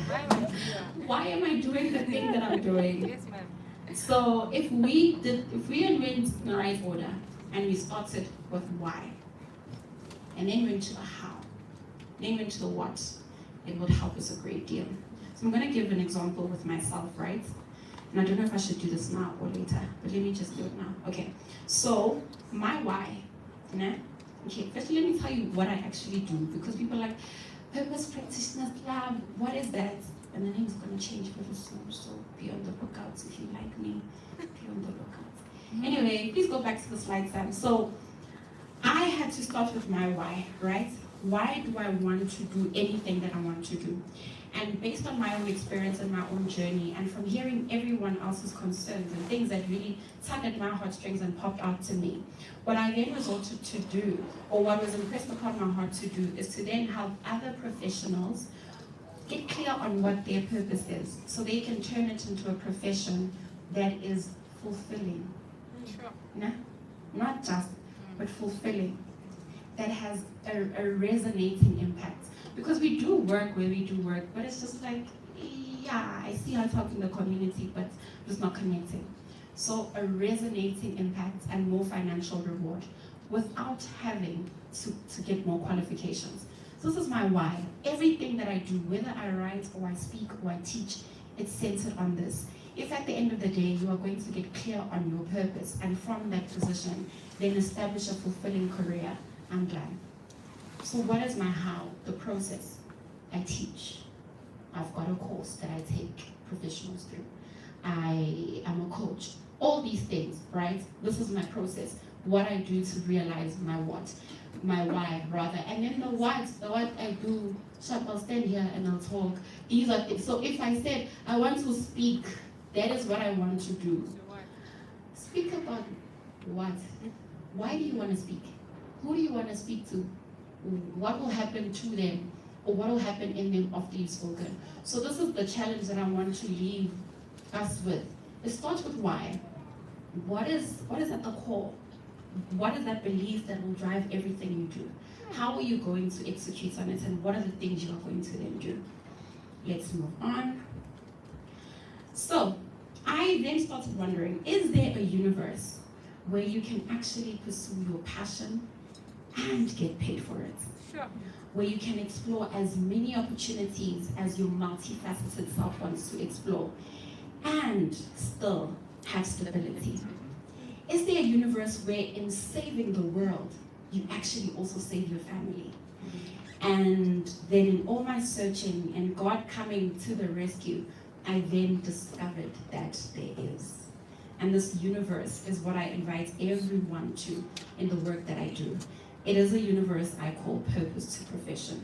Why am I doing the thing that I'm doing? Yes, ma'am. So if we went in the right order and we started with why, and then went to the how, then went to the what, it would help us a great deal. So I'm going to give an example with myself, right? And I don't know if I should do this now or later, but let me just do it now. Okay, so my why, né? Okay, first let me tell you what I actually do, because people are like, Purpose Practitioners Club, what is that? And the name is going to change very soon, so be on the lookout if you like me. Be on the lookout. Anyway, please go back to the slide, Sam. So I had to start with my why, right? Why do I want to do anything that I want to do? And based on my own experience and my own journey, and from hearing everyone else's concerns and things that really tugged at my heartstrings and popped out to me, what I then resorted to do, or what was impressed upon my heart to do, is to then help other professionals get clear on what their purpose is, so they can turn it into a profession that is fulfilling. Sure. Nah? Not just, but fulfilling. That has a resonating impact. Because we do work where we do work, but it's just like, yeah, I see her talking to the community, but it's not connecting. So a resonating impact and more financial reward without having to get more qualifications. So this is my why. Everything that I do, whether I write or I speak or I teach, it's centered on this. If at the end of the day you are going to get clear on your purpose, and from that position, then establish a fulfilling career, I'm done. So what is my how? The process. I teach. I've got a course that I take professionals through. I am a coach. All these things, right? This is my process. What I do to realize my what, my why rather. And then the what I do, I'll stand here and I'll talk. These are things. So if I said I want to speak, that is what I want to do. Speak about what? Why do you want to speak? Who do you want to speak to? What will happen to them, or what will happen in them after you've spoken? So this is the challenge that I want to leave us with. It starts with why. What is at the core? What is that belief that will drive everything you do? How are you going to execute on it, and what are the things you are going to then do? Let's move on. So I then started wondering, is there a universe where you can actually pursue your passion and get paid for it? Sure. Where you can explore as many opportunities as your multifaceted self wants to explore, and still have stability? Is there a universe where in saving the world, you actually also save your family? And then in all my searching and God coming to the rescue, I then discovered that there is. And this universe is what I invite everyone to in the work that I do. It is a universe I call purpose to profession.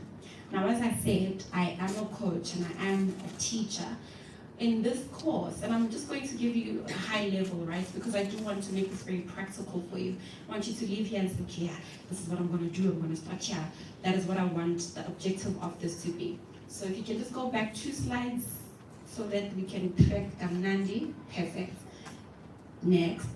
Now, as I said, I am a coach and I am a teacher. In this course, and I'm just going to give you a high level, right? Because I do want to make this very practical for you. I want you to leave here and say, okay, yeah, this is what I'm going to do. I'm going to start here. That is what I want the objective of this to be. So if you can just go back 2 slides so that we can track Kamnandi. Perfect. Next.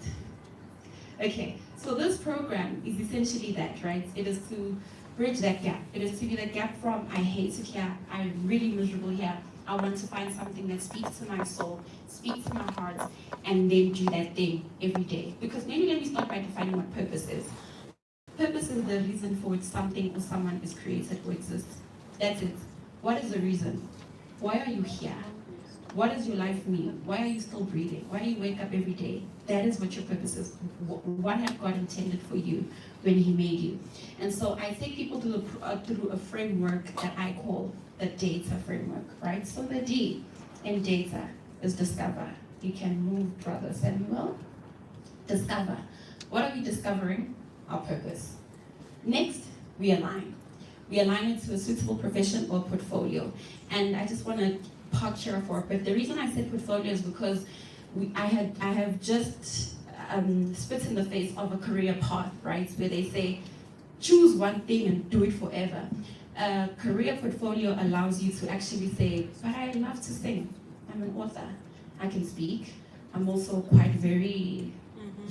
Okay, so this program is essentially that, right? It is to bridge that gap. It is to be the gap from I hate it here, I'm really miserable here, I want to find something that speaks to my soul, speaks to my heart, and then do that thing every day. Because maybe let me start by defining what purpose is. Purpose is the reason for which something or someone is created or exists. That's it. What is the reason? Why are you here? What does your life mean? Why are you still breathing? Why do you wake up every day? That is what your purpose is. What had God intended for you when He made you? And so I take people through a framework that I call the data framework, right? So the D in data is discover. You can move, Brother Samuel. Discover. What are we discovering? Our purpose. Next, we align. We align it to a suitable profession or portfolio. And I just want to park here for a bit. The reason I said portfolio is because I have just spit in the face of a career path, right? Where they say, choose one thing and do it forever. A career portfolio allows you to actually say, but I love to sing. I'm an author. I can speak. I'm also quite very,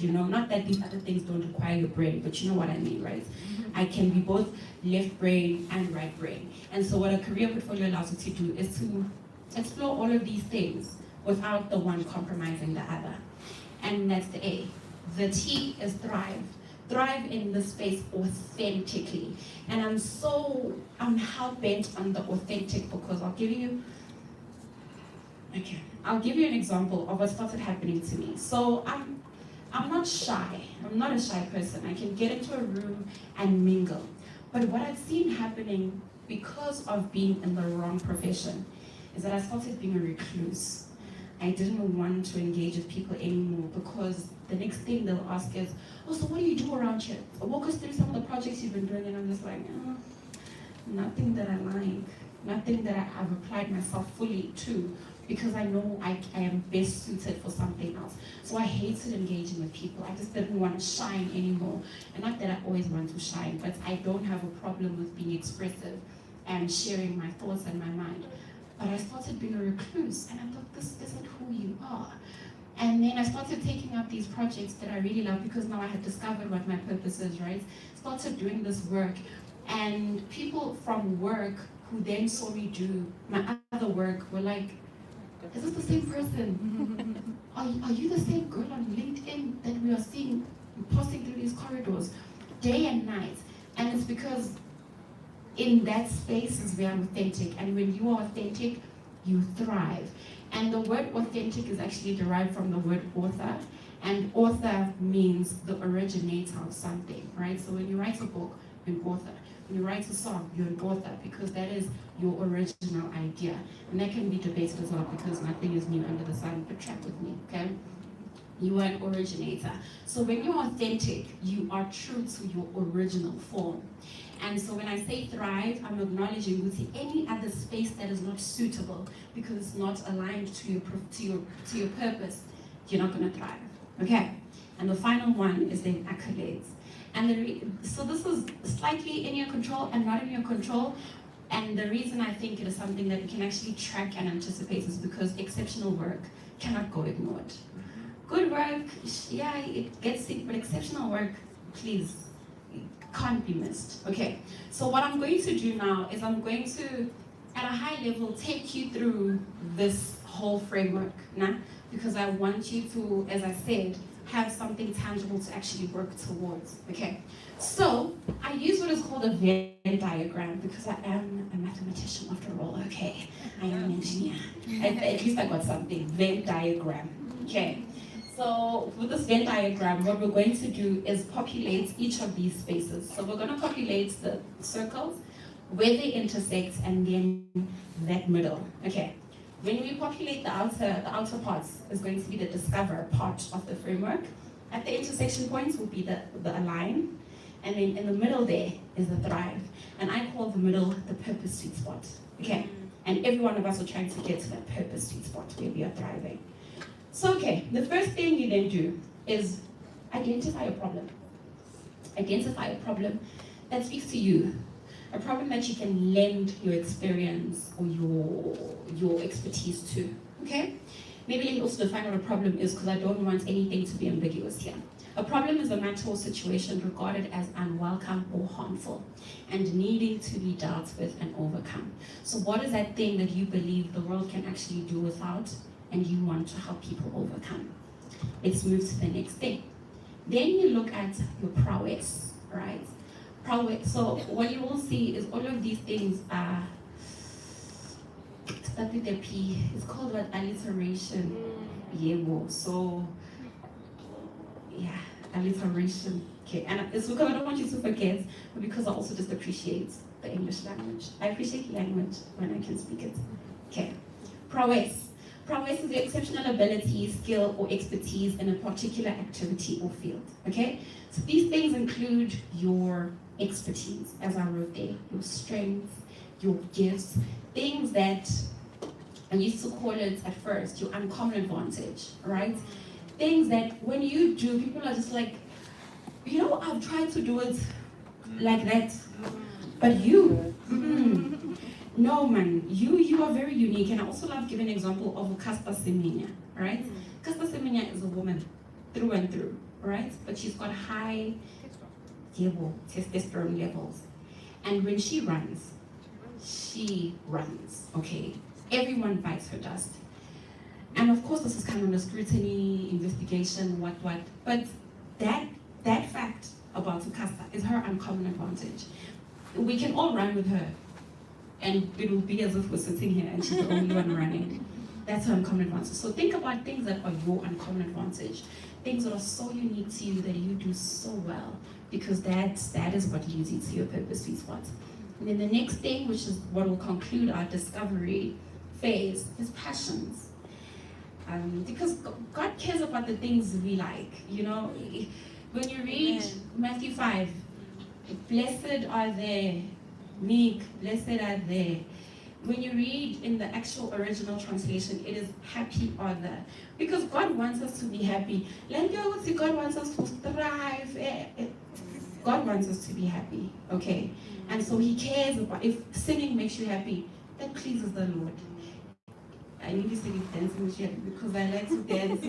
not that these other things don't require your brain, but you know what I mean, right? I can be both left brain and right brain. And so what a career portfolio allows you to do is to explore all of these things without the one compromising the other. And that's the A. The T is thrive. Thrive in the space authentically. And I'm hell-bent on the authentic because I'll give you an example of what started happening to me. So I'm not shy. I'm not a shy person. I can get into a room and mingle. But what I've seen happening because of being in the wrong profession is that I started being a recluse. I didn't want to engage with people anymore because the next thing they'll ask is, oh, so what do you do around here? Walk us through some of the projects you've been doing. And I'm just like, nothing that I like, nothing that I have applied myself fully to, because I know I am best suited for something else. So I hated engaging with people. I just didn't want to shine anymore. And not that I always want to shine, but I don't have a problem with being expressive and sharing my thoughts and my mind. But I started being a recluse, and I thought, this isn't who you are. And then I started taking up these projects that I really love because now I had discovered what my purpose is, right? Started doing this work, and people from work who then saw me do my other work were like, is this the same person? Are you the same girl on LinkedIn that we are seeing passing through these corridors day and night? And it's because in that space is where I'm authentic. And when you are authentic, you thrive. And the word authentic is actually derived from the word author. And author means the originator of something, right? So when you write a book, you're an author. When you write a song, you're an author because that is your original idea. And that can be debated as well because nothing is new under the sun, but track with me, okay? You are an originator. So when you're authentic, you are true to your original form. And so when I say thrive, I'm acknowledging with any other space that is not suitable because it's not aligned to your purpose, you're not going to thrive. Okay? And the final one is then accolades. And so this is slightly in your control and not in your control. And the reason I think it is something that you can actually track and anticipate is because exceptional work cannot go ignored. Good work, yeah, it gets it, but exceptional work, please, can't be missed. Okay, so what I'm going to do now is I'm going to, at a high level, take you through this whole framework, nah? Because I want you to, as I said, have something tangible to actually work towards, okay? So, I use what is called a Venn diagram because I am a mathematician after all, okay? I am an engineer. At least I got something, Venn diagram, okay? So, with this Venn diagram, what we're going to do is populate each of these spaces. So we're gonna populate the circles, where they intersect, and then that middle, okay? When we populate the outer parts is going to be the discover part of the framework. At the intersection points will be the align. And then in the middle there is the thrive. And I call the middle the purpose sweet spot. Okay? And every one of us are trying to get to that purpose sweet spot where we are thriving. So okay, the first thing you then do is identify a problem. Identify a problem that speaks to you. A problem that you can lend your experience or your expertise to, okay? Maybe let me also define what a problem is because I don't want anything to be ambiguous here. A problem is a matter or situation regarded as unwelcome or harmful and needing to be dealt with and overcome. So what is that thing that you believe the world can actually do without and you want to help people overcome? Let's move to the next thing. Then you look at your prowess, right? Prowess. So what you will see is all of these things are start with the P. It's called what? Alliteration. Yeah, so yeah, alliteration. Okay, and it's because I don't want you to forget, but because I also just appreciate the English language. I appreciate language when I can speak it. Okay, prowess. Prowess is the exceptional ability, skill, or expertise in a particular activity or field. Okay, so these things include your expertise, as I wrote there, your strengths, your gifts, things that I used to call it at first your uncommon advantage, right? Things that when you do, people are just like, you know, I've tried to do it like that, but you, no man, you are very unique. And I also love giving an example of Caster Semenya, right? Caster Semenya is a woman through and through, right? But she's got high testosterone levels. And when she runs, okay? Everyone bites her dust. And of course, this is kind of a scrutiny, investigation, what. But that fact about Sukasta is her uncommon advantage. We can all run with her, and it will be as if we're sitting here and she's the only one running. That's her uncommon advantage. So think about things that are your uncommon advantage, things that are so unique to you that you do so well, because that is what leads you to your purpose sweet spot. And then the next thing, which is what will conclude our discovery phase, is passions. Because God cares about the things we like, you know. When you read Matthew 5, blessed are the meek, blessed are they. When you read in the actual original translation, it is happy are the. Because God wants us to be happy. God wants us to thrive. God wants us to be happy, okay? And so he cares about, if singing makes you happy, that pleases the Lord. I need to sing if dancing makes you happy because I like to dance,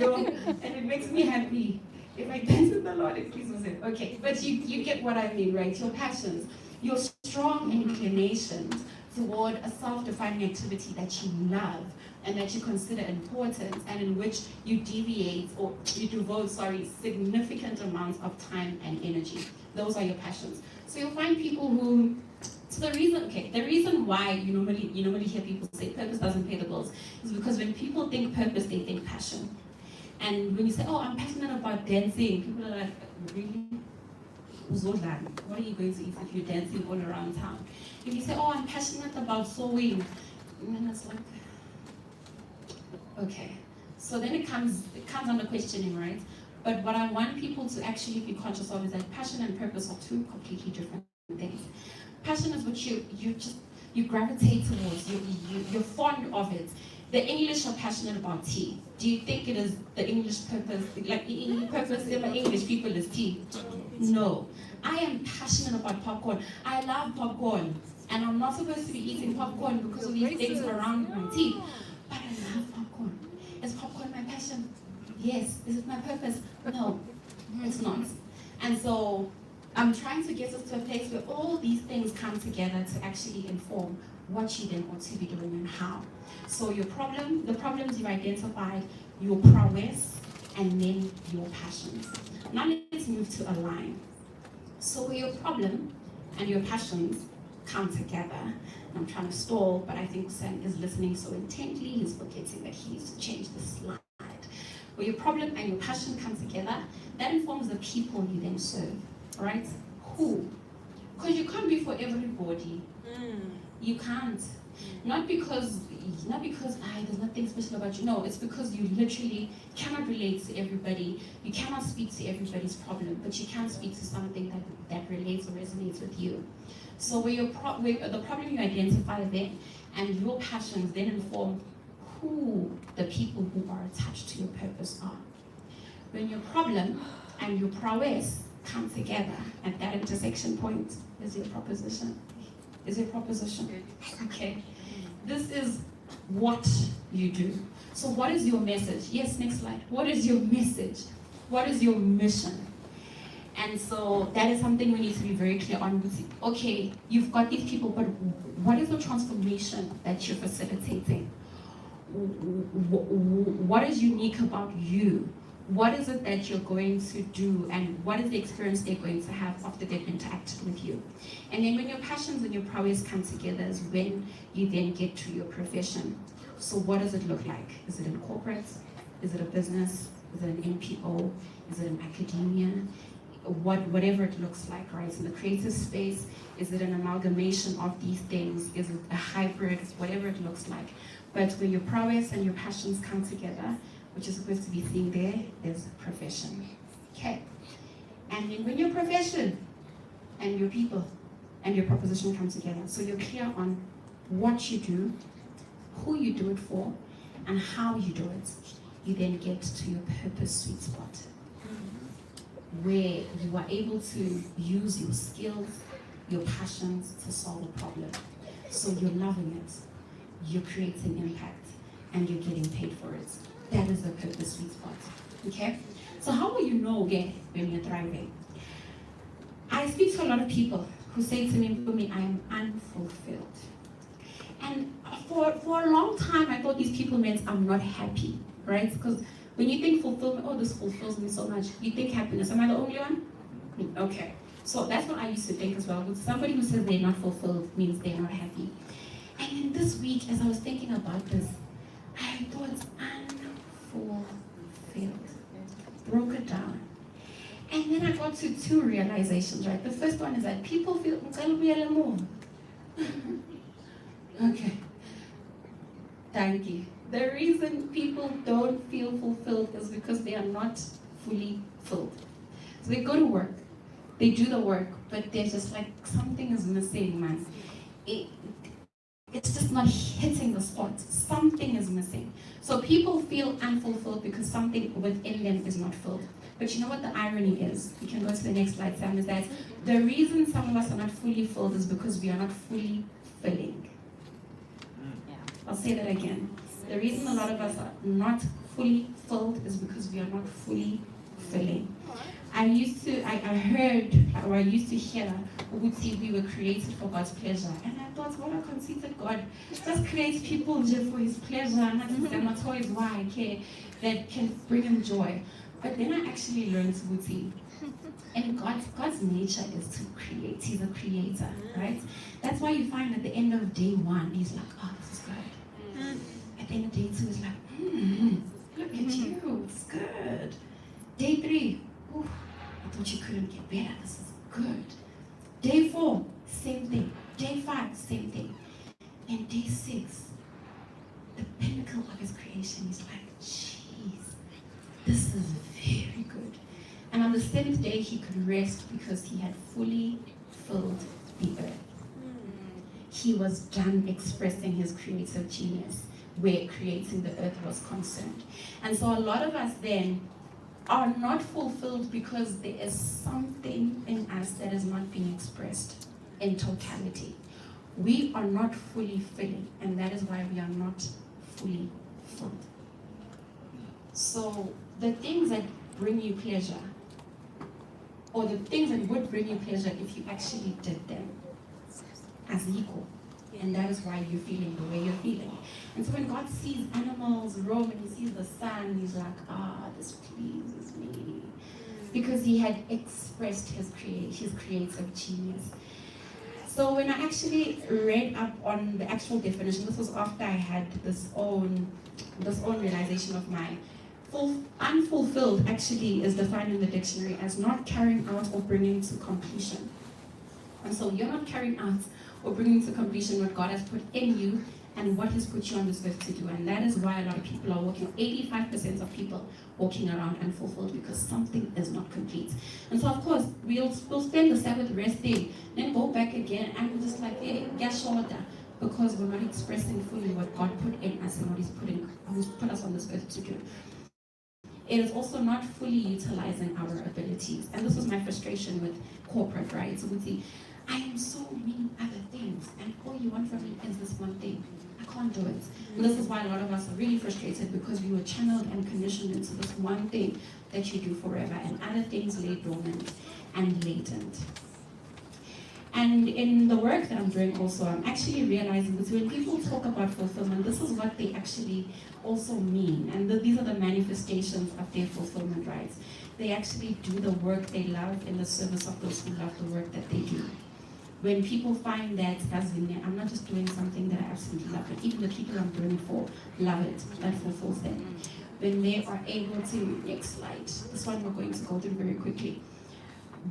and it makes me happy. If I dance with the Lord, it pleases him. Okay, but you get what I mean, right? Your passions, your strong inclinations toward a self-defining activity that you love and that you consider important and in which you devote significant amounts of time and energy. Those are your passions. So you'll find people who, so the reason why you normally hear people say purpose doesn't pay the bills is because when people think purpose, they think passion. And when you say, oh, I'm passionate about dancing, people are like, really? What are you going to eat if you're dancing all around town? If you say, oh, I'm passionate about sewing, and then it's like, okay. So then it comes under questioning, right? But what I want people to actually be conscious of is that passion and purpose are two completely different things. Passion is what you gravitate towards, you're fond of it. The English are passionate about tea. Do you think it is the English purpose, like purpose in my English people is tea? No. I am passionate about popcorn. I love popcorn. And I'm not supposed to be eating popcorn because of these things around my teeth. But I love popcorn. Is popcorn my passion? Yes. Is it my purpose? No, it's not. And so I'm trying to get us to a place where all these things come together to actually inform what you then ought to be doing and how. So the problems you've identified, your prowess, and then your passions. Now let's move to align. So where your problem and your passions come together, and I'm trying to stall, but I think Sam is listening so intently, he's forgetting that he needs to change the slide. Where your problem and your passion come together, that informs the people you then serve, right? Who? Because you can't be for everybody. You can't. Not because there's nothing special about you. No, it's because you literally cannot relate to everybody. You cannot speak to everybody's problem, but you can speak to something that relates or resonates with you. So where the problem you identify then and your passions then inform who the people who are attached to your purpose are. When your problem and your prowess come together at that intersection point, is your proposition. Is your proposition. Okay. This is what you do. So what is your message? Yes, next slide. What is your message? What is your mission? And so that is something we need to be very clear on. Okay, you've got these people, but what is the transformation that you're facilitating? What is unique about you? What is it that you're going to do, and what is the experience they're going to have after they've interacted with you? And then when your passions and your prowess come together is when you then get to your profession. So what does it look like? Is it in corporate? Is it a business? Is it an NPO? Is it in academia? Whatever it looks like, right? In the creative space, is it an amalgamation of these things? Is it a hybrid? Whatever it looks like. But when your prowess and your passions come together, which is supposed to be seen there, is profession. Okay. And then when your profession and your people and your proposition come together, so you're clear on what you do, who you do it for, and how you do it, you then get to your purpose sweet spot, where you are able to use your skills, your passions to solve a problem. So you're loving it, you're creating impact, and you're getting paid for it. That is the purpose sweet spot. Okay? So how will you know when you're thriving? I speak to a lot of people who say to me, I am unfulfilled. And for a long time, I thought these people meant I'm not happy, right? Because when you think fulfillment, oh, this fulfills me so much, you think happiness. Am I the only one? Okay. So that's what I used to think as well. But somebody who says they're not fulfilled means they're not happy. And then this week, as I was thinking about this, I thought unfulfilled. Broke it down. And then I got to two realizations, right? The first one is that people feel okay. Thank you. The reason people don't feel fulfilled is because they are not fully filled. So they go to work, they do the work, but they're just like, something is missing, man. It's just not hitting the spot. Something is missing. So people feel unfulfilled because something within them is not filled. But you know what the irony is? You can go to the next slide, Sam, is that the reason some of us are not fully filled is because we are not fully filling. I'll say that again. The reason a lot of us are not fully filled is because we are not fully filling. I used to hear, we were created for God's pleasure. And I thought, what a conceited God. Just creates people just for his pleasure, and not toys why that can bring him joy. But then I actually learned Wuti. And God's nature is to create. He's a creator, right? That's why you find at the end of day one, he's like, oh, this is good. At the end of day two, he's like, look at you, it's good. Day three, ooh, I thought you couldn't get better, this is good. Day four, same thing. Day five, same thing. And day six, the pinnacle of his creation, he's like, jeez, this is very good. And on the seventh day, he could rest because he had fully filled the earth. He was done expressing his creative genius where creating the earth was concerned. And so a lot of us then are not fulfilled because there is something in us that is not being expressed in totality. We are not fully filling, and that is why we are not fully filled. So the things that bring you pleasure, or the things that would bring you pleasure if you actually did them as equal. And that is why you're feeling the way you're feeling. And so when God sees animals roam and he sees the sun, he's like, this pleases me. Because he had expressed his creative genius. So when I actually read up on the actual definition, this was after I had this own realization of mine. Unfulfilled actually is defined in the dictionary as not carrying out or bringing to completion. And so you're not carrying out or bringing to completion what God has put in you and what He's put you on this earth to do. And that is why a lot of people are walking, 85% of people walking around unfulfilled because something is not complete. And so, of course, we'll spend the Sabbath resting, then go back again, and we're just like, hey, get shorter, because we're not expressing fully what God put in us and what He's put us on this earth to do. It is also not fully utilizing our abilities. And this was my frustration with corporate, right? So I am so many other things, and all you want from me is this one thing. I can't do it. And this is why a lot of us are really frustrated, because we were channeled and conditioned into this one thing that you do forever, and other things lay dormant and latent. And in the work that I'm doing also, I'm actually realizing that when people talk about fulfillment, this is what they actually also mean. And these are the manifestations of their fulfillment, right? They actually do the work they love in the service of those who love the work that they do. When people find that, I'm not just doing something that I absolutely love, but even the people I'm doing it for love it, that fulfills them. When they are able to, next slide, this one we're going to go through very quickly.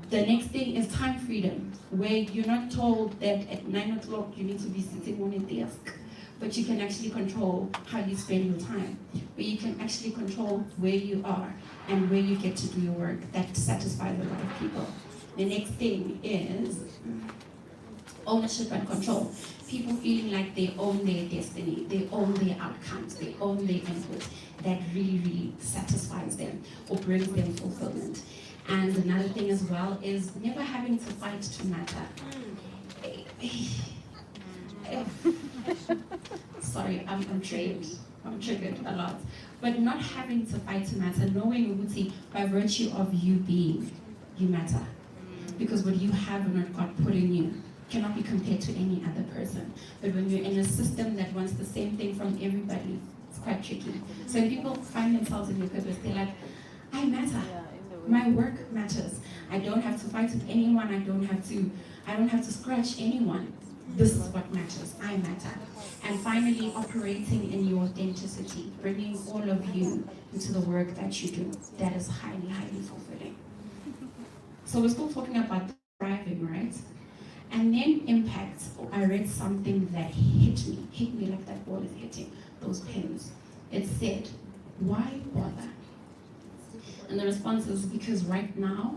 The next thing is time freedom, where you're not told that at 9 o'clock you need to be sitting on a desk, but you can actually control how you spend your time, where you can actually control where you are and where you get to do your work. That satisfies a lot of people. The next thing is ownership and control. People feeling like they own their destiny, they own their outcomes, they own their input. That really, really satisfies them or brings them fulfillment. And another thing as well is never having to fight to matter. Sorry, I'm trained. I'm triggered a lot. But not having to fight to matter, knowing Ubuti, by virtue of you being, you matter. Because what you have and what God put in you cannot be compared to any other person. But when you're in a system that wants the same thing from everybody, it's quite tricky. So when people find themselves in your purpose, they're like, I matter. My work matters. I don't have to fight with anyone. I don't have to scratch anyone. This is what matters. I matter. And finally, operating in your authenticity, bringing all of you into the work that you do. That is highly, highly fulfilling. So we're still talking about thriving, right? And then impact. I read something that hit me like that ball is hitting those pins. It said, why bother? And the response is because right now,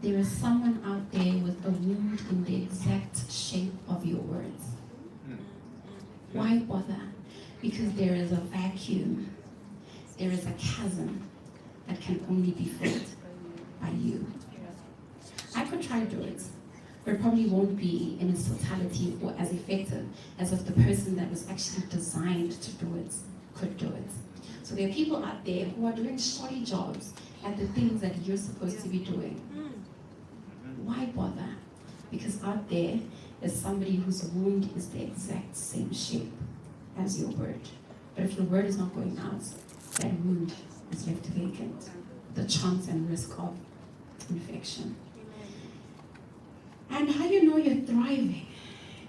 there is someone out there with a wound in the exact shape of your words. Why bother? Because there is a vacuum. There is a chasm that can only be filled by you. I could try to do it, but it probably won't be in its totality or as effective as if the person that was actually designed to do it could do it. So there are people out there who are doing shoddy jobs at the things that you're supposed to be doing. Why bother? Because out there is somebody whose wound is the exact same shape as your word. But if your word is not going out, that wound is left vacant. The chance and risk of infection. And how you know you're thriving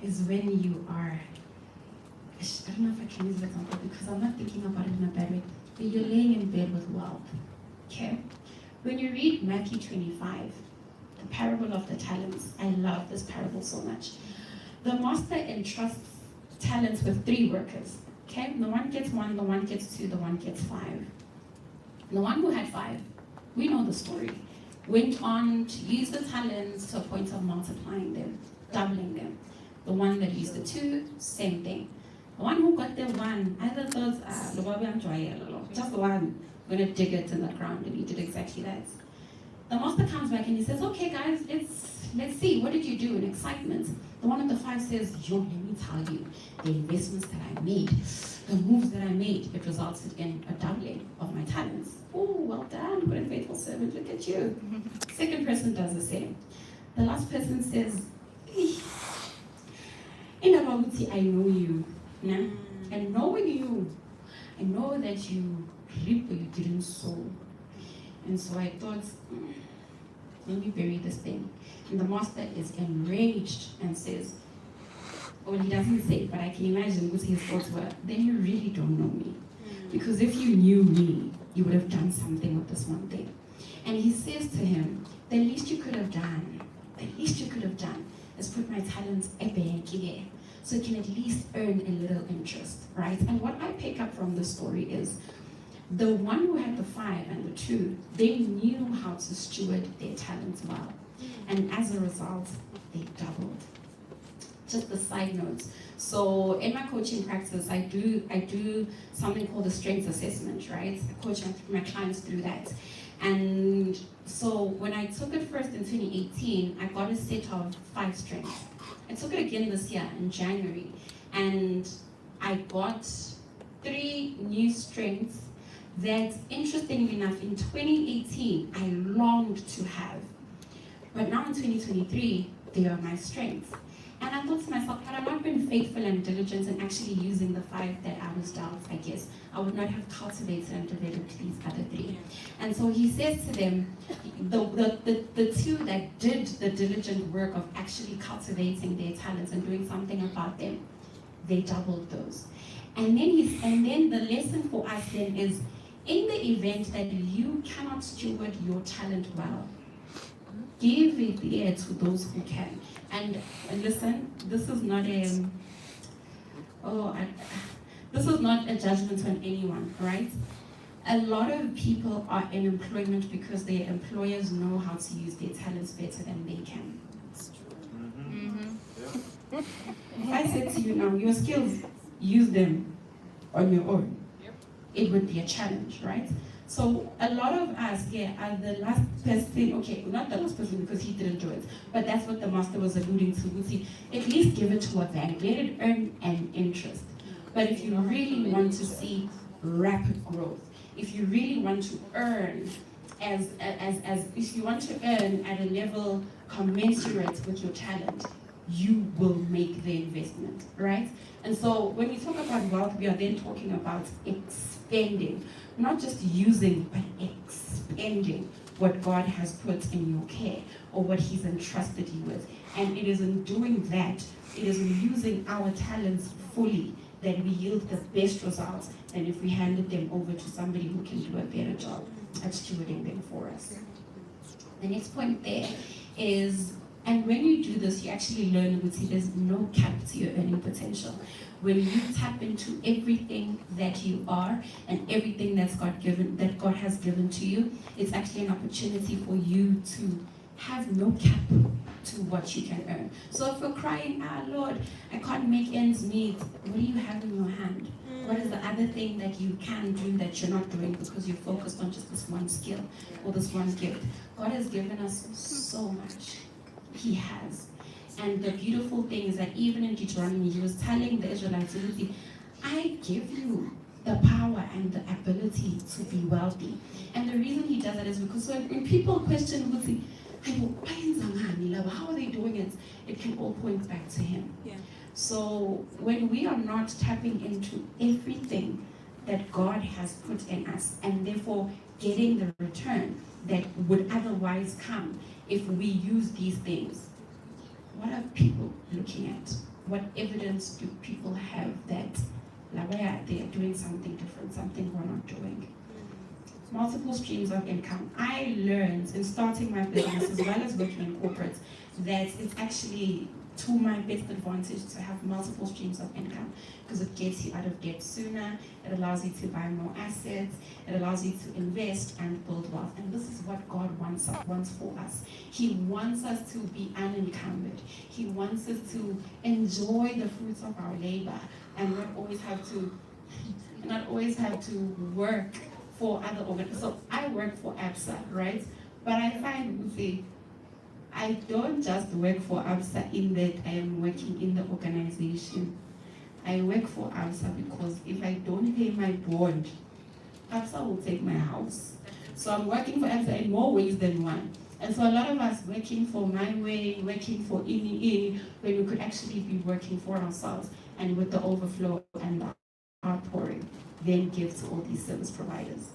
is when you are, I don't know if I can use that example because I'm not thinking about it in a bad way, but you're laying in bed with wealth. Okay? When you read Matthew 25, the parable of the talents, I love this parable so much. The master entrusts talents with 3 workers. Okay? The one gets 1, the one gets 2, the one gets 5. The one who had 5, we know the story, went on to use the talents to a point of multiplying them, doubling them. The one that used the 2, same thing. The one who got the 1, either thought, just the one, I'm going to dig it in the ground, and he did exactly that. The master comes back and he says, okay guys, let's see, what did you do in excitement? The one of the 5 says, yo, let me tell you, the investments that I made, the moves that I made, it resulted in a doubling of my talents. Oh, well done, good and faithful servant, look at you. Second person does the same. The last person says, in Ababuti, I know you. Nah? And knowing you, I know that you reap what you didn't sow. And so I thought, let me bury this thing. And the master is enraged and says, well, he doesn't say it, but I can imagine what his thoughts were. Then you really don't know me. Because if you knew me, you would have done something with this one thing. And he says to him, the least you could have done is put my talents a bank here, so you can at least earn a little interest, right? And what I pick up from the story is, the one who had the 5 and the 2, they knew how to steward their talents well. And as a result, they doubled. Just a side note. So in my coaching practice, I do something called a strengths assessment, right? I coach my clients through that. And so when I took it first in 2018, I got a set of 5 strengths. I took it again this year in January, and I got 3 new strengths that, interestingly enough, in 2018 I longed to have, but now in 2023 they are my strengths. And I thought to myself, had I not been faithful and diligent in actually using the 5 that I was dealt, I guess, I would not have cultivated and developed these other 3. And so he says to them, the 2 that did the diligent work of actually cultivating their talents and doing something about them, they doubled those. And then the lesson for us then is, in the event that you cannot steward your talent well, give it ear to those who can. And listen, this is not a judgment on anyone, right? A lot of people are in employment because their employers know how to use their talents better than they can. If I said to you now, your skills, use them on your own, it would be a challenge, right? So a lot of us here are the last person, okay, not the last person because he didn't do it, but that's what the master was alluding to. We'll see, at least give it to a bank, let it earn an interest. But if you really want to see rapid growth, if you really want to earn if you want to earn at a level commensurate with your talent, you will make the investment, right? And so when we talk about wealth, we are then talking about expanding, not just using, but expanding what God has put in your care or what He's entrusted you with. And it is in doing that, it is in using our talents fully that we yield the best results than if we handed them over to somebody who can do a better job at stewarding them for us. The next point there is, and when you do this, you actually learn that there's no cap to your earning potential. When you tap into everything that you are and everything that God has given to you, it's actually an opportunity for you to have no cap to what you can earn. So if you're crying, Lord, I can't make ends meet, what do you have in your hand? What is the other thing that you can do that you're not doing because you're focused on just this one skill or this one gift? God has given us so much. He has. And the beautiful thing is that even in Deuteronomy, He was telling the Israelites, I give you the power and the ability to be wealthy. And the reason He does that is because when people question, how are they doing it? It can all point back to Him. Yeah. So when we are not tapping into everything that God has put in us, and therefore getting the return that would otherwise come if we use these things, what are people looking at? What evidence do people have that they are doing something different, something we're not doing? Multiple streams of income. I learned in starting my business as well as working in corporate that it's actually to my best advantage to have multiple streams of income because it gets you out of debt sooner, it allows you to buy more assets, it allows you to invest and build wealth. And this is what God wants for us. He wants us to be unencumbered. He wants us to enjoy the fruits of our labor and not always have to work for other organizations. So I work for ABSA, right? But I find, I don't just work for ABSA in that I am working in the organization. I work for ABSA because if I don't pay my bond, ABSA will take my house. So I'm working for ABSA in more ways than one. And so a lot of us working for My Way, working for INI, when we could actually be working for ourselves and with the overflow and the outpouring, then give to all these service providers.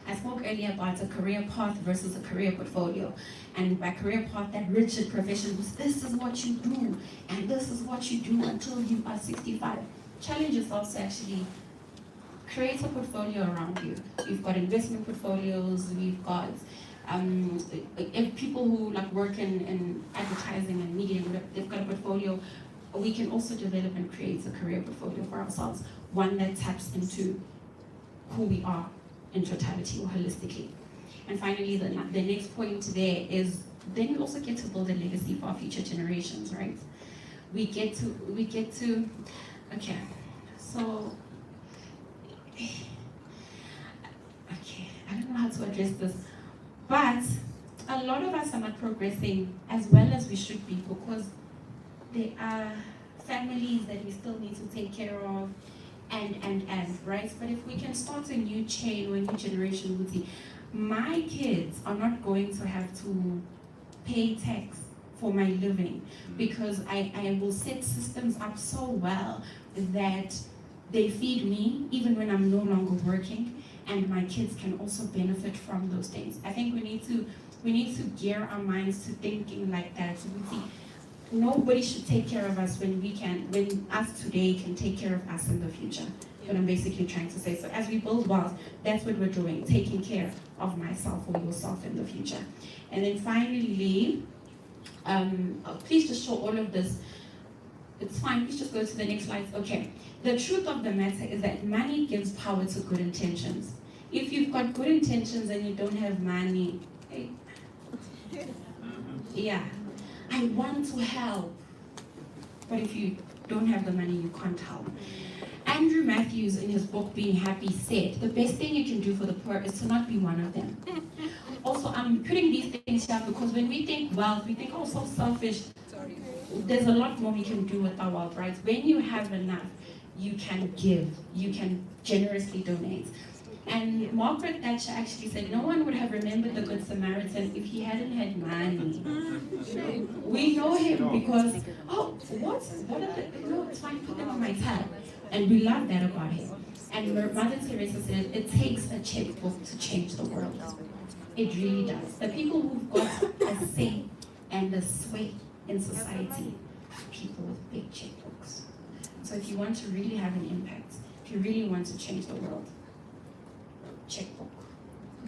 I spoke earlier about a career path versus a career portfolio. And by career path, that rigid profession was this is what you do, and this is what you do until you are 65. Challenge yourself to actually create a portfolio around you. We've got investment portfolios, we've got people who work in advertising and media, they've got a portfolio. We can also develop and create a career portfolio for ourselves, one that taps into who we are in totality or holistically. And finally, the next point there is then we also get to build a legacy for our future generations, right? We get to okay, so I don't know how to address this, but a lot of us are not progressing as well as we should be because there are families that we still need to take care of, and, right? But if we can start a new chain or a new generation, we'll see. My kids are not going to have to pay tax for my living, because I will set systems up so well that they feed me even when I'm no longer working, and my kids can also benefit from those things. I think we need to gear our minds to thinking like that. So we see, nobody should take care of us when us today can take care of us in the future. What I'm basically trying to say. So as we build wealth, that's what we're doing, taking care of myself or yourself in the future. And then finally, please just show all of this. It's fine, please just go to the next slide. Okay. The truth of the matter is that money gives power to good intentions. If you've got good intentions and you don't have money, hey, yeah, I want to help. But if you don't have the money, you can't help. Andrew Matthews, in his book Being Happy, said, the best thing you can do for the poor is to not be one of them. Also, I'm putting these things down because when we think wealth, we think, oh, so selfish. There's a lot more we can do with our wealth, right? When you have enough, you can give, you can generously donate. And Margaret Thatcher actually said, no one would have remembered the Good Samaritan if he hadn't had money. We know him because, oh, what are the, no, it's fine, put them on my tab. And we love that about him. And Mother Teresa said, it takes a checkbook to change the world. It really does. The people who've got a say and a sway in society are people with big checkbooks. So if you want to really have an impact, if you really want to change the world, checkbook.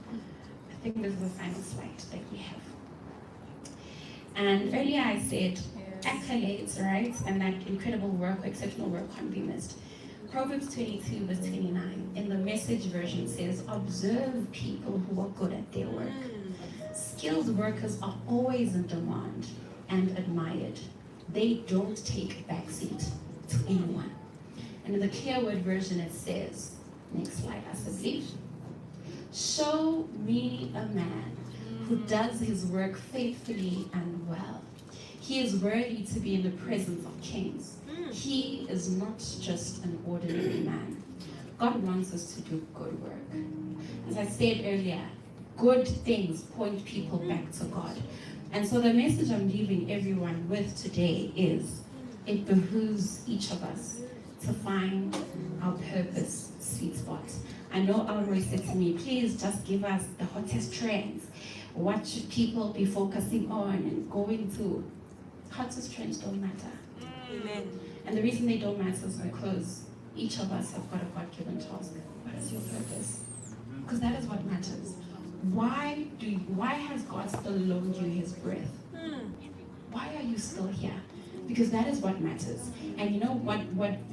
I think this is the final slide that we have. And earlier I said accolades, right? And that incredible work, exceptional work can't be missed. Proverbs 22 verse 29 in the Message version says, observe people who are good at their work. Skilled workers are always in demand and admired. They don't take a backseat to anyone. And in the Clear Word version it says, next slide, I believe, show me a man who does his work faithfully and well. He is worthy to be in the presence of kings. He is not just an ordinary man. God wants us to do good work. As I said earlier, good things point people back to God. And so the message I'm leaving everyone with today is, it behooves each of us to find our purpose sweet spot. I know Alroy said to me, please just give us the hottest trends. What should people be focusing on and going to? Hottest trends don't matter. Amen. And the reason they don't matter is because each of us have got a God-given task. What is your purpose? Because that is what matters. Why has God still loaned you his breath? Why are you still here? Because that is what matters. And you know what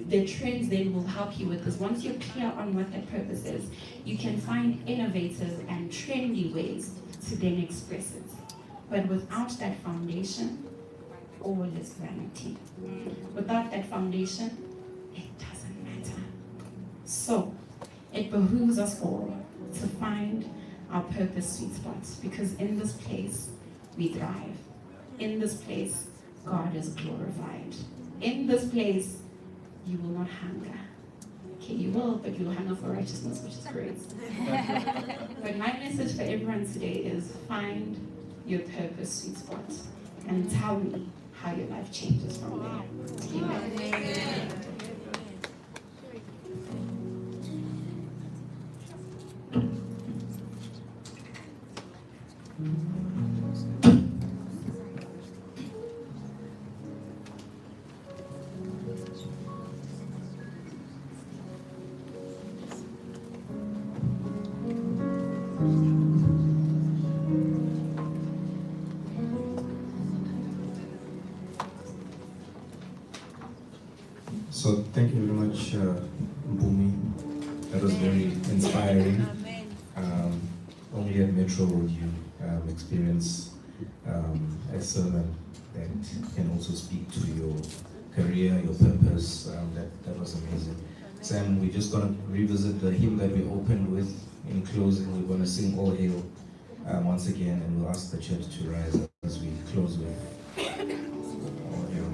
the trends then will help you with is, once you're clear on what that purpose is, you can find innovative and trendy ways to then express it. But without that foundation, all is vanity. Without that foundation, it doesn't matter. So, it behooves us all to find our purpose sweet spots, because in this place, we thrive. In this place, God is glorified. In this place, you will not hunger. Okay, you will, but you will hunger for righteousness, which is great. But my message for everyone today is, find your purpose sweet spot and tell me how your life changes from there. Amen. So thank you very much, Mpumi. That was very inspiring. Only at Metro will you experience a sermon that can also speak to your career, your purpose. That was amazing. Sam, we're just going to revisit the hymn that we opened with. In closing, we're going to sing All Hail once again, and we'll ask the church to rise as we close with All Hail.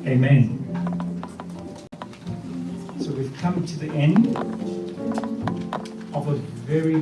Amen. So we've come to the end of a very